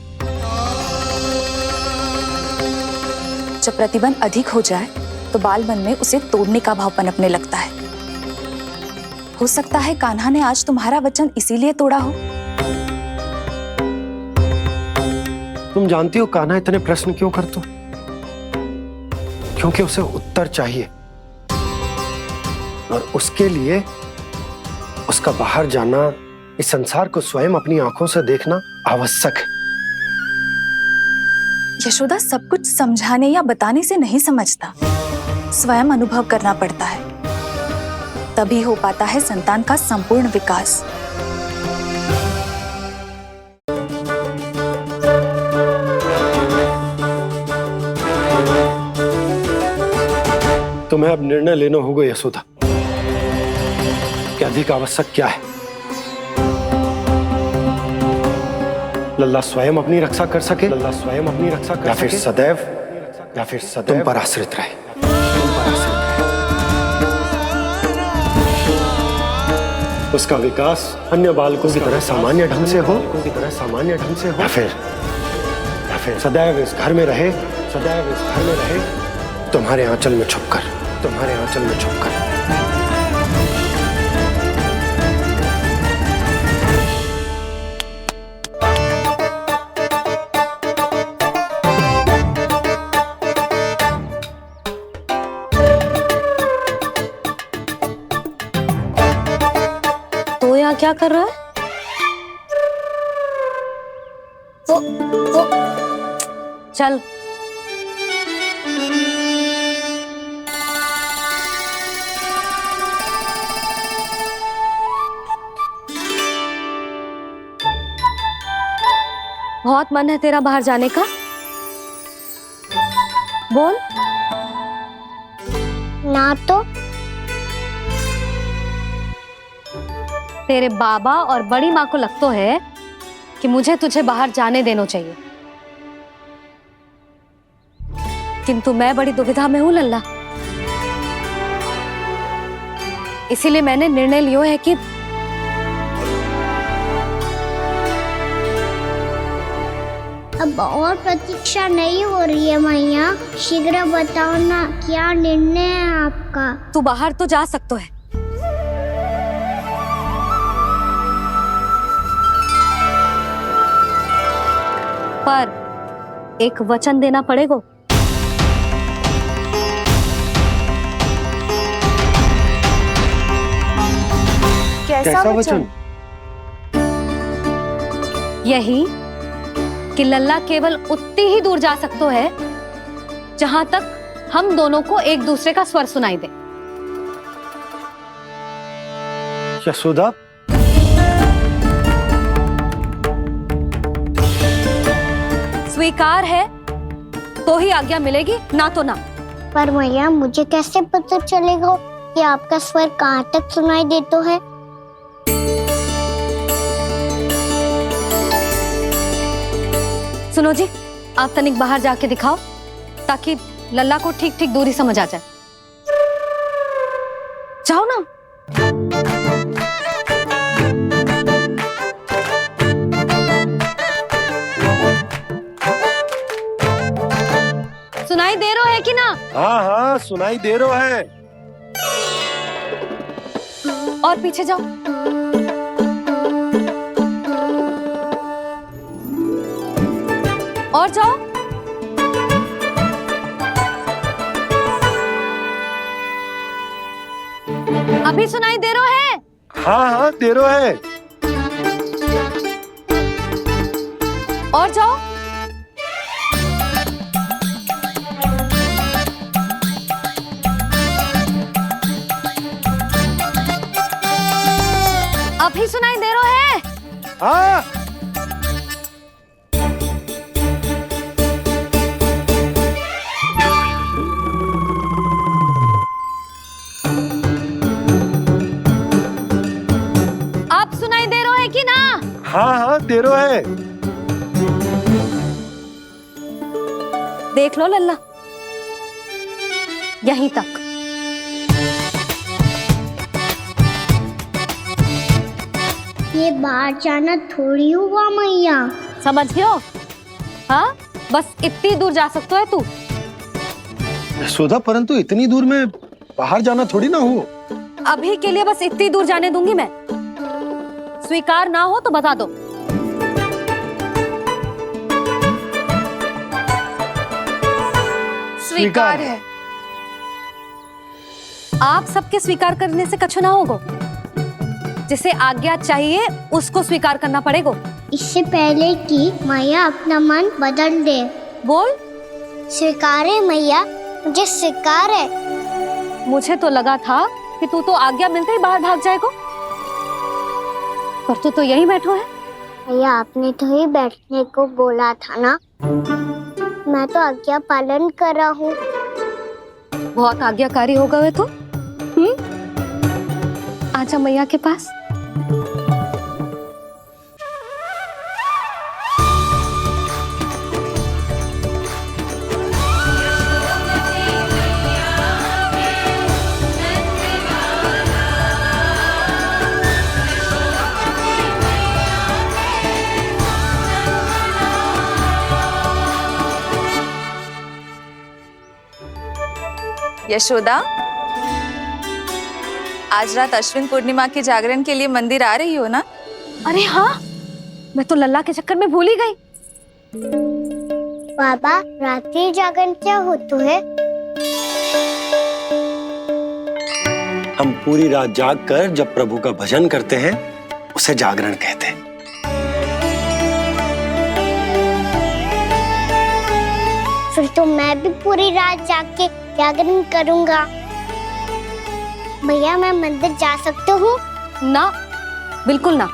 जब प्रतिबंध अधिक हो जाए तो बाल मन में उसे तोड़ने का भाव पनपने लगता है। हो सकता है कान्हा ने आज तुम्हारा वचन इसीलिए तोड़ा हो। तुम जानती हो कान्हा इतने प्रश्न क्यों करता? क्योंकि उसे उत्तर चाहिए, और उसके लिए उसका बाहर जाना, इस संसार को स्वयं अपनी आंखों से देखना आवश्यक है। यशोदा, सब कुछ समझाने या बताने से नहीं समझता, स्वयं अनुभव करना पड़ता है। तभी हो पाता है संतान का संपूर्ण विकास। तुम्हें अब निर्णय लेना होगा यशोदा कि अधिक आवश्यक क्या है। लल्ला स्वयं अपनी रक्षा कर सके, लल्ला स्वयं अपनी रक्षा कर सके, या फिर सदैव तुम पर आश्रित रहे। उसका विकास अन्य बालकों की तरह सामान्य ढंग से हो, या फिर सदैव इस घर में रहे, तुम्हारे आंचल में छुपकर। तो यहाँ क्या कर रहा है? वो चल। बहुत मन है तेरा बाहर जाने का, बोल। ना तो तेरे बाबा और बड़ी माँ को लगता है कि मुझे तुझे बाहर जाने देना चाहिए, किंतु मैं बड़ी दुविधा में हूँ लल्ला। इसीलिए मैंने निर्णय लिया है कि अब और प्रतीक्षा नहीं हो रही है मैया। शीघ्र बताओ ना, क्या निर्णय है आपका? तू बाहर तो जा सकता है, पर एक वचन देना पड़ेगा। कैसा वचन? यही कि लल्ला केवल उतनी ही दूर जा सकते है जहां तक हम दोनों को एक दूसरे का स्वर सुनाई दे। यशोदा, स्वीकार है तो ही आज्ञा मिलेगी, ना तो ना। पर मैया मुझे कैसे पता चलेगा कि आपका स्वर कहाँ तक सुनाई देता है? सुनो जी, आप तनिक बाहर जाके दिखाओ ताकि लल्ला को ठीक ठीक दूरी समझ आ जाए। जाओ ना। सुनाई दे रहा है कि ना? हाँ हाँ सुनाई दे रहा है। और पीछे जाओ। और जाओ। अभी सुनाई दे रहा है? हाँ हाँ दे रहा है। और जाओ। अभी सुनाई दे रहा है? हाँ। आप सुनाई दे रहा है कि ना? हाँ हाँ दे रहा है। देख लो लल्ला, यहीं तक। ये बाहर जाना थोड़ी हुआ मैया। समझ गयो? हाँ, बस इतनी दूर जा सकते है तू। यशोदा, परंतु इतनी दूर में बाहर जाना थोड़ी ना हो। अभी के लिए बस इतनी दूर जाने दूंगी मैं। स्वीकार ना हो तो बता दो। स्वीकार है। आप सबके स्वीकार करने से कछु ना होगो। जिसे आज्ञा चाहिए उसको स्वीकार करना पड़ेगा। इससे पहले कि मैया अपना मन बदल दे। बोल। स्वीकार है मैया, मुझे स्वीकार है। मुझे तो लगा था कि तू तो आज्ञा मिलते ही बाहर भाग जाएगा, पर तू तो यहीं बैठो है। मैया आपने तो ही बैठने को बोला था ना, मैं तो आज्ञा पालन कर रहा हूँ। बहुत आज्ञाकारी हो गए तो। आजा मैया के पास। यशोदा, आज रात अश्विन पूर्णिमा के जागरण के लिए मंदिर आ रही हो ना? अरे हाँ, मैं तो लल्ला के चक्कर में भूल ही गई। बाबा, रात्रि जागरण क्या होता है? हम पूरी रात जाग कर जब प्रभु का भजन करते हैं उसे जागरण कहते हैं। फिर तो मैं भी पूरी रात जाग के जागरण करूंगा। भैया, मैं मंदिर जा सकती हूँ? ना, बिल्कुल ना।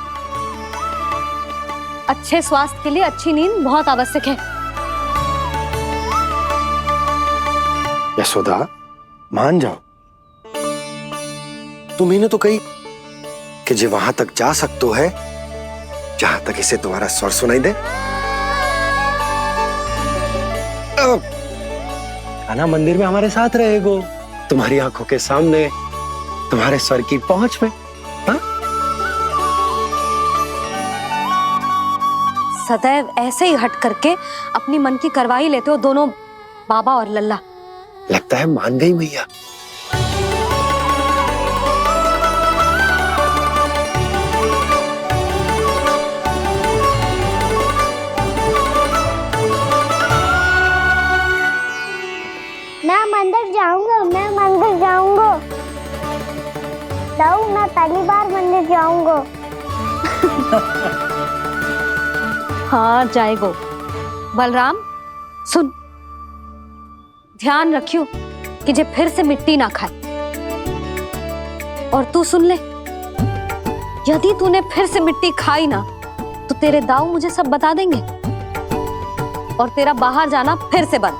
अच्छे स्वास्थ्य के लिए अच्छी नींद बहुत आवश्यक है। यशोदा, मान जाओ। तुम्ही ने तो कही कि जो वहां तक जा सकते है जहां तक इसे तुम्हारा स्वर सुनाई दे। कान्हा मंदिर में हमारे साथ रहेगो, तुम्हारी आंखों के सामने, तुम्हारे स्वर की पहुंच में। हाँ? सदैव ऐसे ही हट करके अपनी मन की करवाई लेते हो दोनों बाबा और लल्ला। लगता है मान गई मैया। मैं मंदिर जाऊंगा, मैं मंदिर जाऊंगा। दाऊ मैं पहली बार मंदिर जाऊंगा। हाँ जाएगो। बलराम सुन, ध्यान रखियो कि जे फिर से मिट्टी ना खाए। और तू सुन ले, यदि तूने फिर से मिट्टी खाई ना तो तेरे दाऊ मुझे सब बता देंगे और तेरा बाहर जाना फिर से बंद।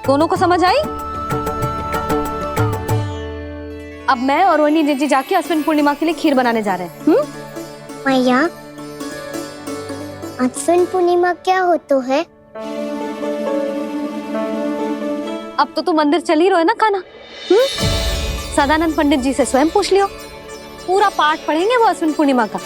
दोनों को समझ आई? अब मैं और रोहिणी जीजी जाके अश्विन पूर्णिमा के लिए खीर बनाने जा रहे हैं। मैया, अश्विन पूर्णिमा क्या होता है? अब तो तू मंदिर चल ही रहो है ना कान्हा? सदानंद पंडित जी से स्वयं पूछ लियो, पूरा पाठ पढ़ेंगे वो अश्विन पूर्णिमा का।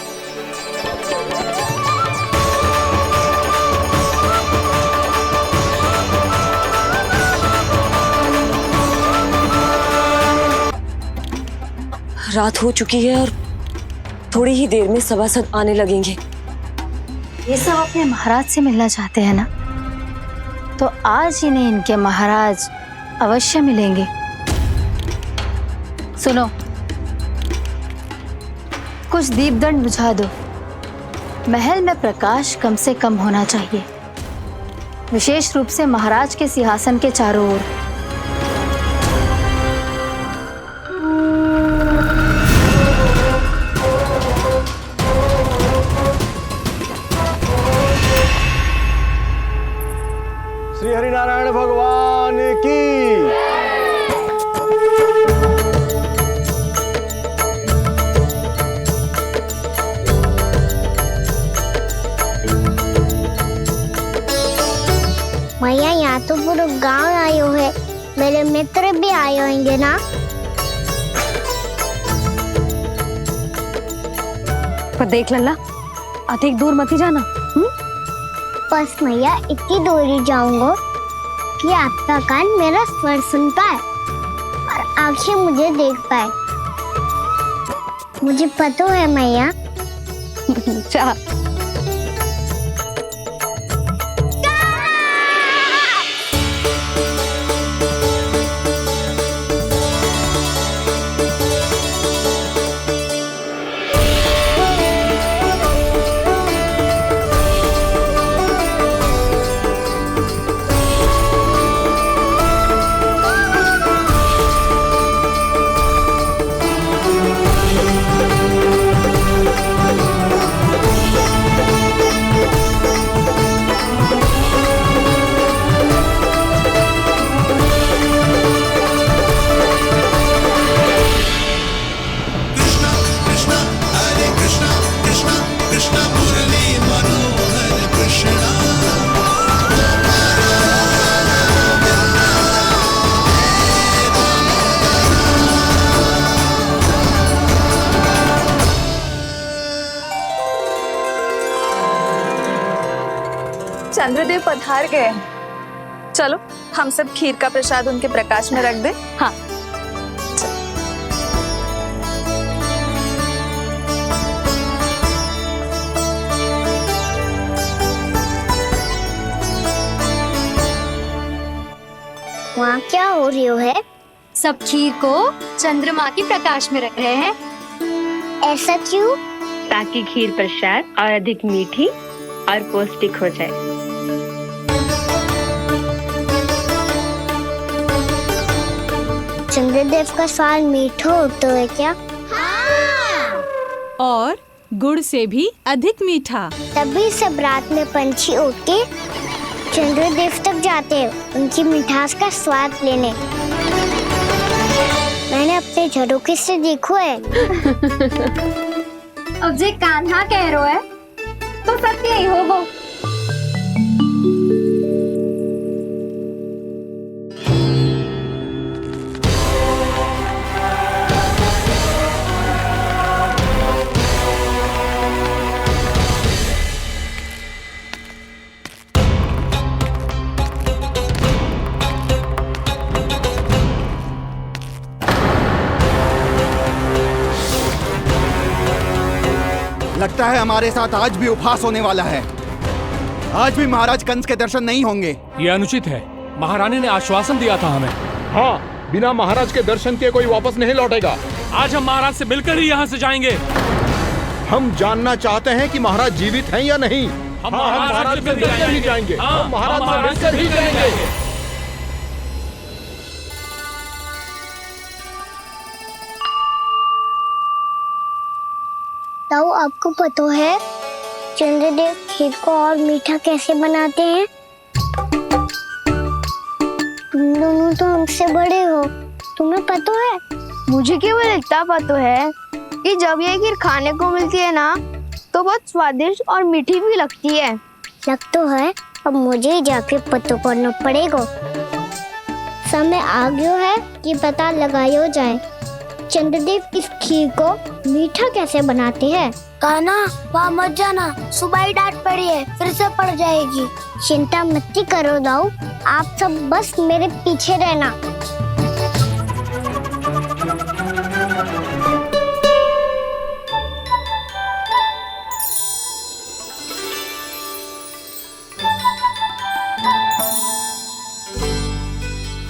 रात हो चुकी है और थोड़ी ही देर में सभासद आने लगेंगे। ये सब अपने महाराज से मिलना चाहते हैं ना, तो आज इन्हें इनके महाराज अवश्य मिलेंगे। सुनो, कुछ दीपदंड बुझा दो। महल में प्रकाश कम से कम होना चाहिए, विशेष रूप से महाराज के सिंहासन के चारों ओर। श्री हरिनारायण भगवान की। मैया, यहाँ तो पूरा गांव आयो है, मेरे मित्र भी आए होंगे ना? पर देख लल्ला, अधिक दूर मत ही जाना। बस मैया इतनी दूर ही जाऊंगा कि आपका कान मेरा स्वर सुन पाए और आंखें मुझे देख पाए। मुझे पता है मैया। चाह चंद्रदेव पधार गए। चलो हम सब खीर का प्रसाद उनके प्रकाश में रख दे। हाँ। वहाँ क्या हो रही है? सब खीर को चंद्रमा की प्रकाश में रख रहे हैं। ऐसा क्यों? ताकि खीर प्रसाद और अधिक मीठी और पौष्टिक हो जाए। चंद्रदेव का स्वाद मीठा होता है क्या? हाँ। और गुड़ से भी अधिक मीठा। तभी सब रात में पंछी उड़ के चंद्रदेव तक जाते हैं उनकी मिठास का स्वाद लेने। मैंने अपने झरोखे से देखो है। अब जे कान्हा कह रहा है तो सत्य ही होगा। लगता है हमारे साथ आज भी उपहास होने वाला है। आज भी महाराज कंस के दर्शन नहीं होंगे। ये अनुचित है। महारानी ने आश्वासन दिया था हमें। हाँ, बिना महाराज के दर्शन के कोई वापस नहीं लौटेगा। आज हम महाराज से मिलकर ही यहाँ से जाएंगे। हम जानना चाहते हैं कि महाराज जीवित हैं या नहीं। हम महाराज से मिलकर ही जाएंगे। हम महाराज से मिलकर ही जाएंगे। ताऊ, आपको पता है चंद्रदेव खीर को और मीठा कैसे बनाते हैं? तुम दोनों तो हमसे बड़े हो, तुम्हें पता है? मुझे केवल इतना पता है कि जब ये खीर खाने को मिलती है ना तो बहुत स्वादिष्ट और मीठी भी लगती है। लग तो है, अब मुझे ही जाके पता करना पड़ेगा। समय आ गया है कि पता लगाया जाए चंद्रदेव इस खीर को मीठा कैसे बनाते हैं। कान्हा, वहाँ मत जाना, सुबह ही डांट पड़ी है, फिर से पड़ जाएगी। चिंता मत करो दाऊ, आप सब बस मेरे पीछे रहना।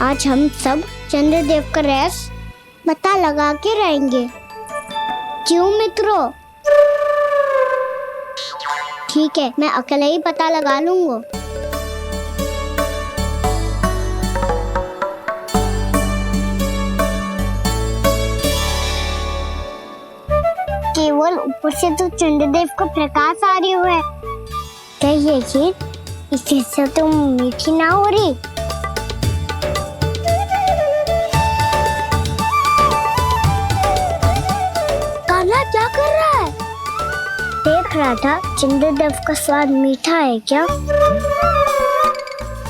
आज हम सब चंद्रदेव का रहस्य पता लगा के रहेंगे। क्यों मित्रों? ठीक है, मैं अकेले ही पता लगा लूंगा। केवल ऊपर से तो चंद्रदेव का प्रकाश आ रही है। क्या ये खीर इससे तो मीठी ना हो रही? कान्हा क्या कर रहा है? देख रहा था चंद्रदेव का स्वाद मीठा है क्या,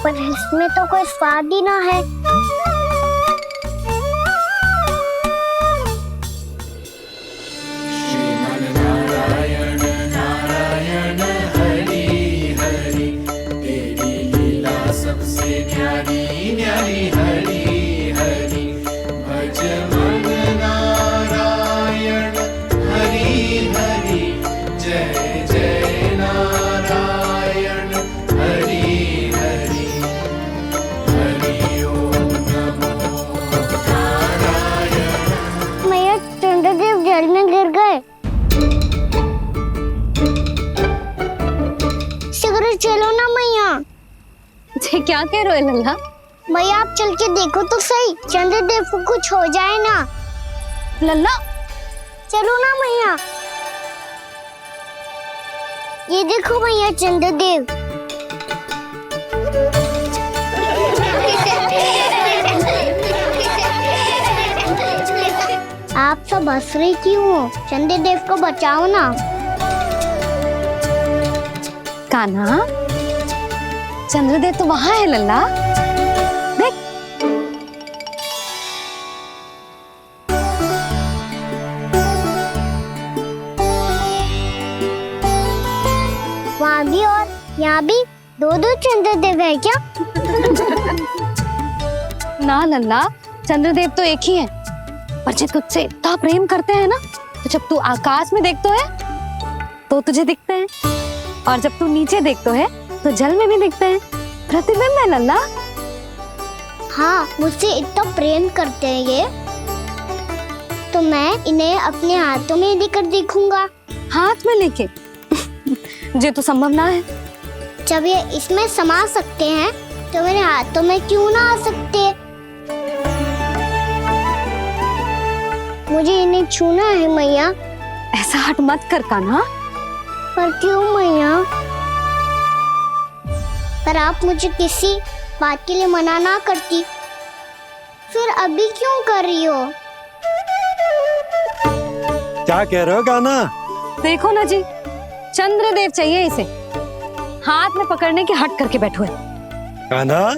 पर इसमें तो कोई स्वाद ही ना है। नारायण नारायण हरि हरि, तेरी लीला सबसे न्यारी न्यारी हरि हरि, भज मन नारायण हरि हरि, जय जय नारायण हरि हरि, हरि ओम नमो नारायण। मैया, चंद्रदेव जल में गिर गए। शीघ्र चलो ना मैया। क्या कह रहे हो लल्ला? मैया, आप चल के देखो तो सही, चंद्रदेव को कुछ हो जाए ना। लल्ला, चलो ना मैया। ये देखो मैया, चंद्रदेव। आप सब हंस रही क्यों हो? चंद्रदेव को बचाओ ना। कान्हा, चंद्रदेव तो वहां है लल्ला, देख। वहाँ भी और यहाँ भी दो दो चंद्रदेव है क्या? ना लल्ला, चंद्रदेव तो एक ही है, पर जब तुझसे इतना प्रेम करते हैं ना, तो जब तू आकाश में देखतो है तो तुझे दिखते हैं, और जब तू नीचे देखतो है तो जल में भी दिखते हैं। प्रतिबिंब है लल्ला। हाँ, मुझसे इतना प्रेम करते हैं ये, तो मैं इन्हें अपने हाथों में लेकर देखूंगा। हाथ में लेके? ये तो संभव ना है। जब ये इसमें समा सकते हैं तो मेरे हाथों में क्यों ना आ सकते? मुझे इन्हें छूना है मैया। ऐसा हट मत कर कान्हा। पर क्यों मैया? पर आप मुझे किसी बात के लिए मना ना करती, फिर अभी क्यों कर रही हो? क्या कह रहे हो कान्हा? देखो ना जी, चंद्रदेव चाहिए इसे, हाथ में पकड़ने के हट करके बैठो है। कान्हा,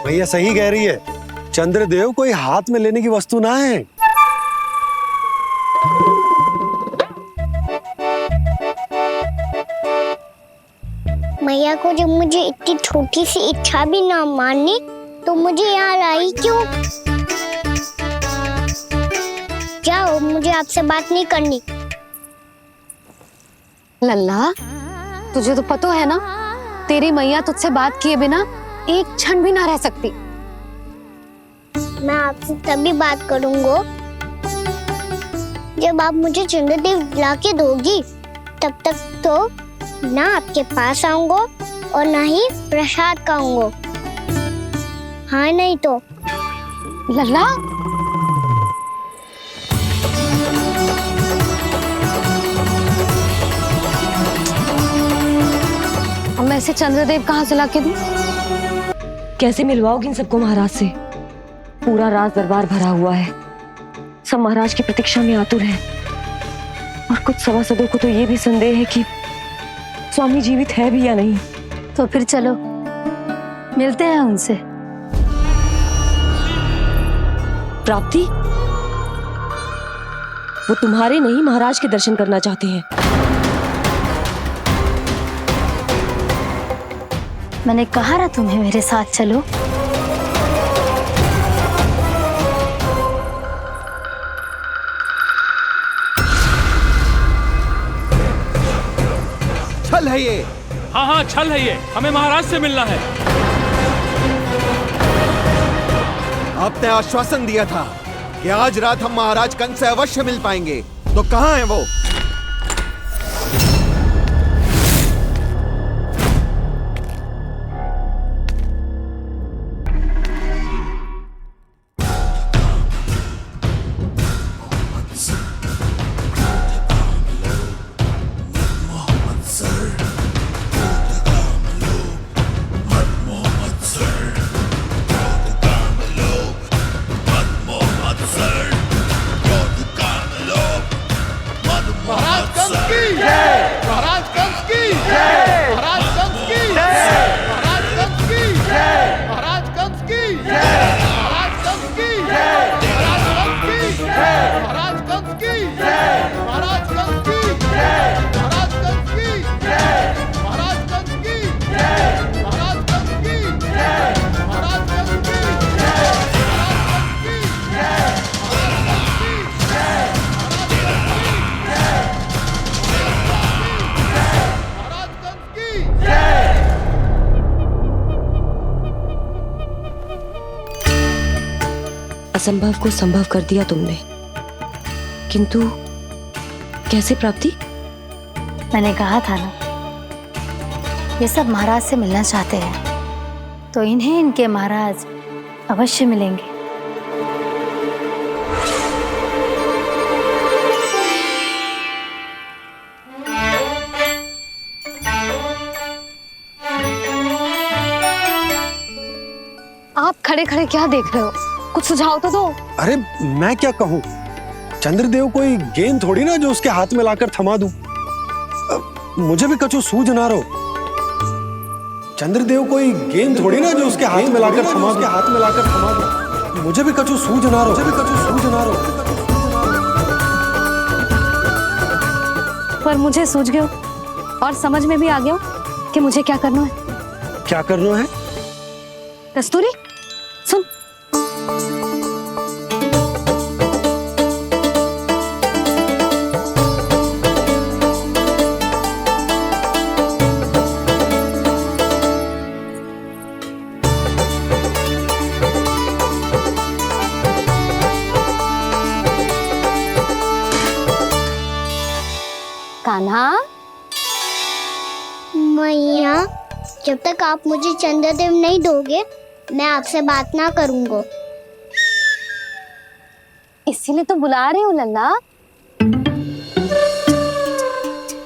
भैया सही कह रही है, चंद्रदेव कोई हाथ में लेने की वस्तु ना है। मैया को जब मुझे इतनी छोटी सी इच्छा भी ना माननी, तो मुझे यहाँ लाई क्यों? जाओ, मुझे आपसे बात नहीं करनी। लल्ला, तुझे तो पता है ना, तेरी मैया तुझसे बात किए बिना एक क्षण भी ना रह सकती। मैं आपसे तभी बात करूंगा जब आप मुझे चंद्रदेव ला के दोगी। तब तक तो ना आपके पास आऊंगा और ना ही प्रसाद खाऊंगा। हाँ नहीं तो लल्ला अब मैं इसे चंद्रदेव कहाँ से लाके दूं? कैसे मिलवाओगे इन सबको महाराज से? पूरा राज दरबार भरा हुआ है, सब महाराज की प्रतीक्षा में आतुर हैं। और कुछ सभासदों को तो ये भी संदेह है कि स्वामी जीवित है भी या नहीं। तो फिर चलो मिलते हैं उनसे। प्राप्ति, वो तुम्हारे नहीं महाराज के दर्शन करना चाहते हैं। मैंने कहा ना तुम्हें मेरे साथ चलो। छल है ये। हाँ हाँ छल है ये, हमें महाराज से मिलना है। आपने आश्वासन दिया था कि आज रात हम महाराज कंस से अवश्य मिल पाएंगे, तो कहाँ है वो? असंभव को संभव कर दिया तुमने, किंतु कैसे प्राप्ति? मैंने कहा था ना, ये सब महाराज से मिलना चाहते हैं, तो इन्हें इनके महाराज अवश्य मिलेंगे। आप खड़े खड़े क्या देख रहे हो? कुछ सुझाव तो दो। अरे मैं क्या कहूँ, चंद्रदेव कोई गेंद थोड़ी ना जो उसके हाथ में लाकर थमा दूं। मुझे भी कछु सूझ ना रहो। चंद्रदेव कोई गेंद थोड़ी ना जो उसके हाथ में लाकर थमा दूं। मुझे भी कछु सूझ ना रहो। पर मुझे सूझ गयो और समझ में भी आ गया कि मुझे क्या करना है। क्या करना है? कस्तूरी सुन, कान्हा। मैया, जब तक आप मुझे चंद्रदेव नहीं दोगे मैं आपसे बात ना करूंगा। इसीलिए तो बुला रही हूँ लल्ला।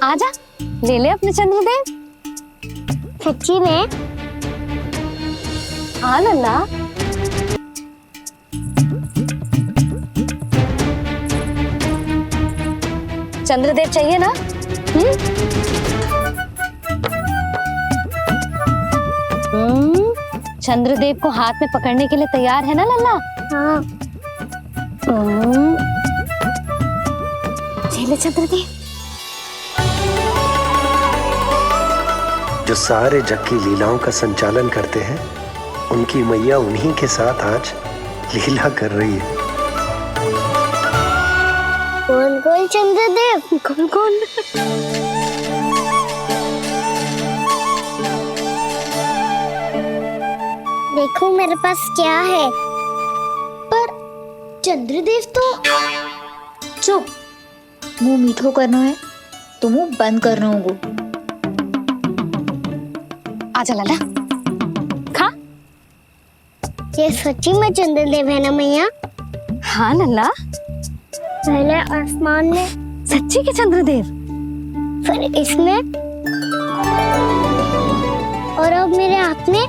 आजा, ले ले अपने चंद्रदेव। सच्ची में? हाँ लल्ला। चंद्रदेव चाहिए ना? चंद्रदेव को हाथ में पकड़ने के लिए तैयार है ना लल्ला? हाँ। ले चंद्रदेव। जो सारे जग की लीलाओं का संचालन करते हैं, उनकी मैया उन्हीं के साथ आज लीला कर रही है। कौन कौन चंद्रदेव? कौन कौन? देखो मेरे पास क्या है। चंद्रदेव तो चुप, मुंह मीठो करनो है तो मुंह बंद करनो होगो। आजा लल्ला, खा। ये सच्ची में चंद्रदेव है ना मैया? हाँ लल्ला, पहले आसमान में, सच्ची के चंद्रदेव, फिर इसमें, और अब मेरे हाथ में।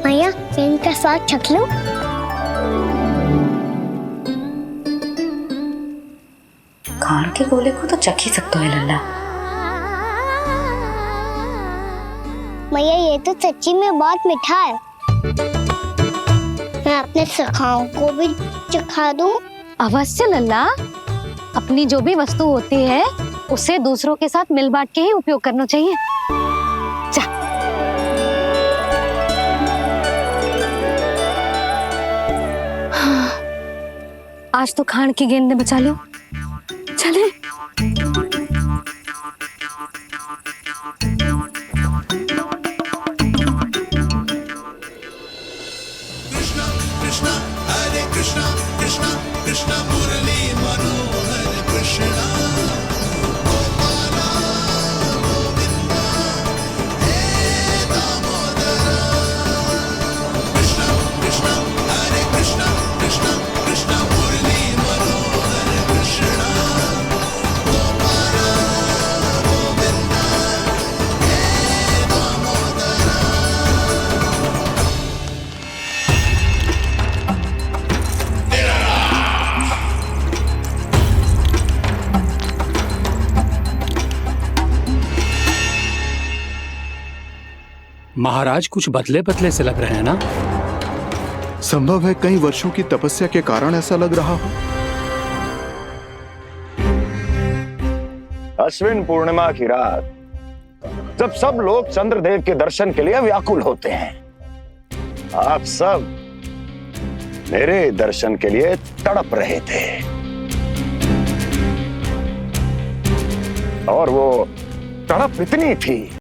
मैया, इनका साथ चख लूं? खान के गोले को तो चख ही सकते है लल्ला। मैया, ये तो सच्ची में बहुत मीठा है। मैं अपने सखाओं को भी चखा दूं? अवश्य लल्ला, अपनी जो भी वस्तु होती है उसे दूसरों के साथ मिल बांट के ही उपयोग करना चाहिए। जा। हाँ, आज तो खान की गेंद ने बचा लो। चले। कृष्णा हरे कृष्णा कृष्णा कृष्णा मुरली मनोहर कृष्णा गोपाला गोविंदा हे दामोदरा। कृष्णा कृष्णा हरे कृष्णा कृष्णा कृष्णा मुरली मनोहर कृष्णा गोपाला गोविंदा हे दामोदरा। महाराज कुछ बदले बदले से लग रहे हैं ना? संभव है कई वर्षों की तपस्या के कारण ऐसा लग रहा हो। अश्विन पूर्णिमा की रात जब सब लोग चंद्रदेव के दर्शन के लिए व्याकुल होते हैं, आप सब मेरे दर्शन के लिए तड़प रहे थे। और वो तड़प इतनी थी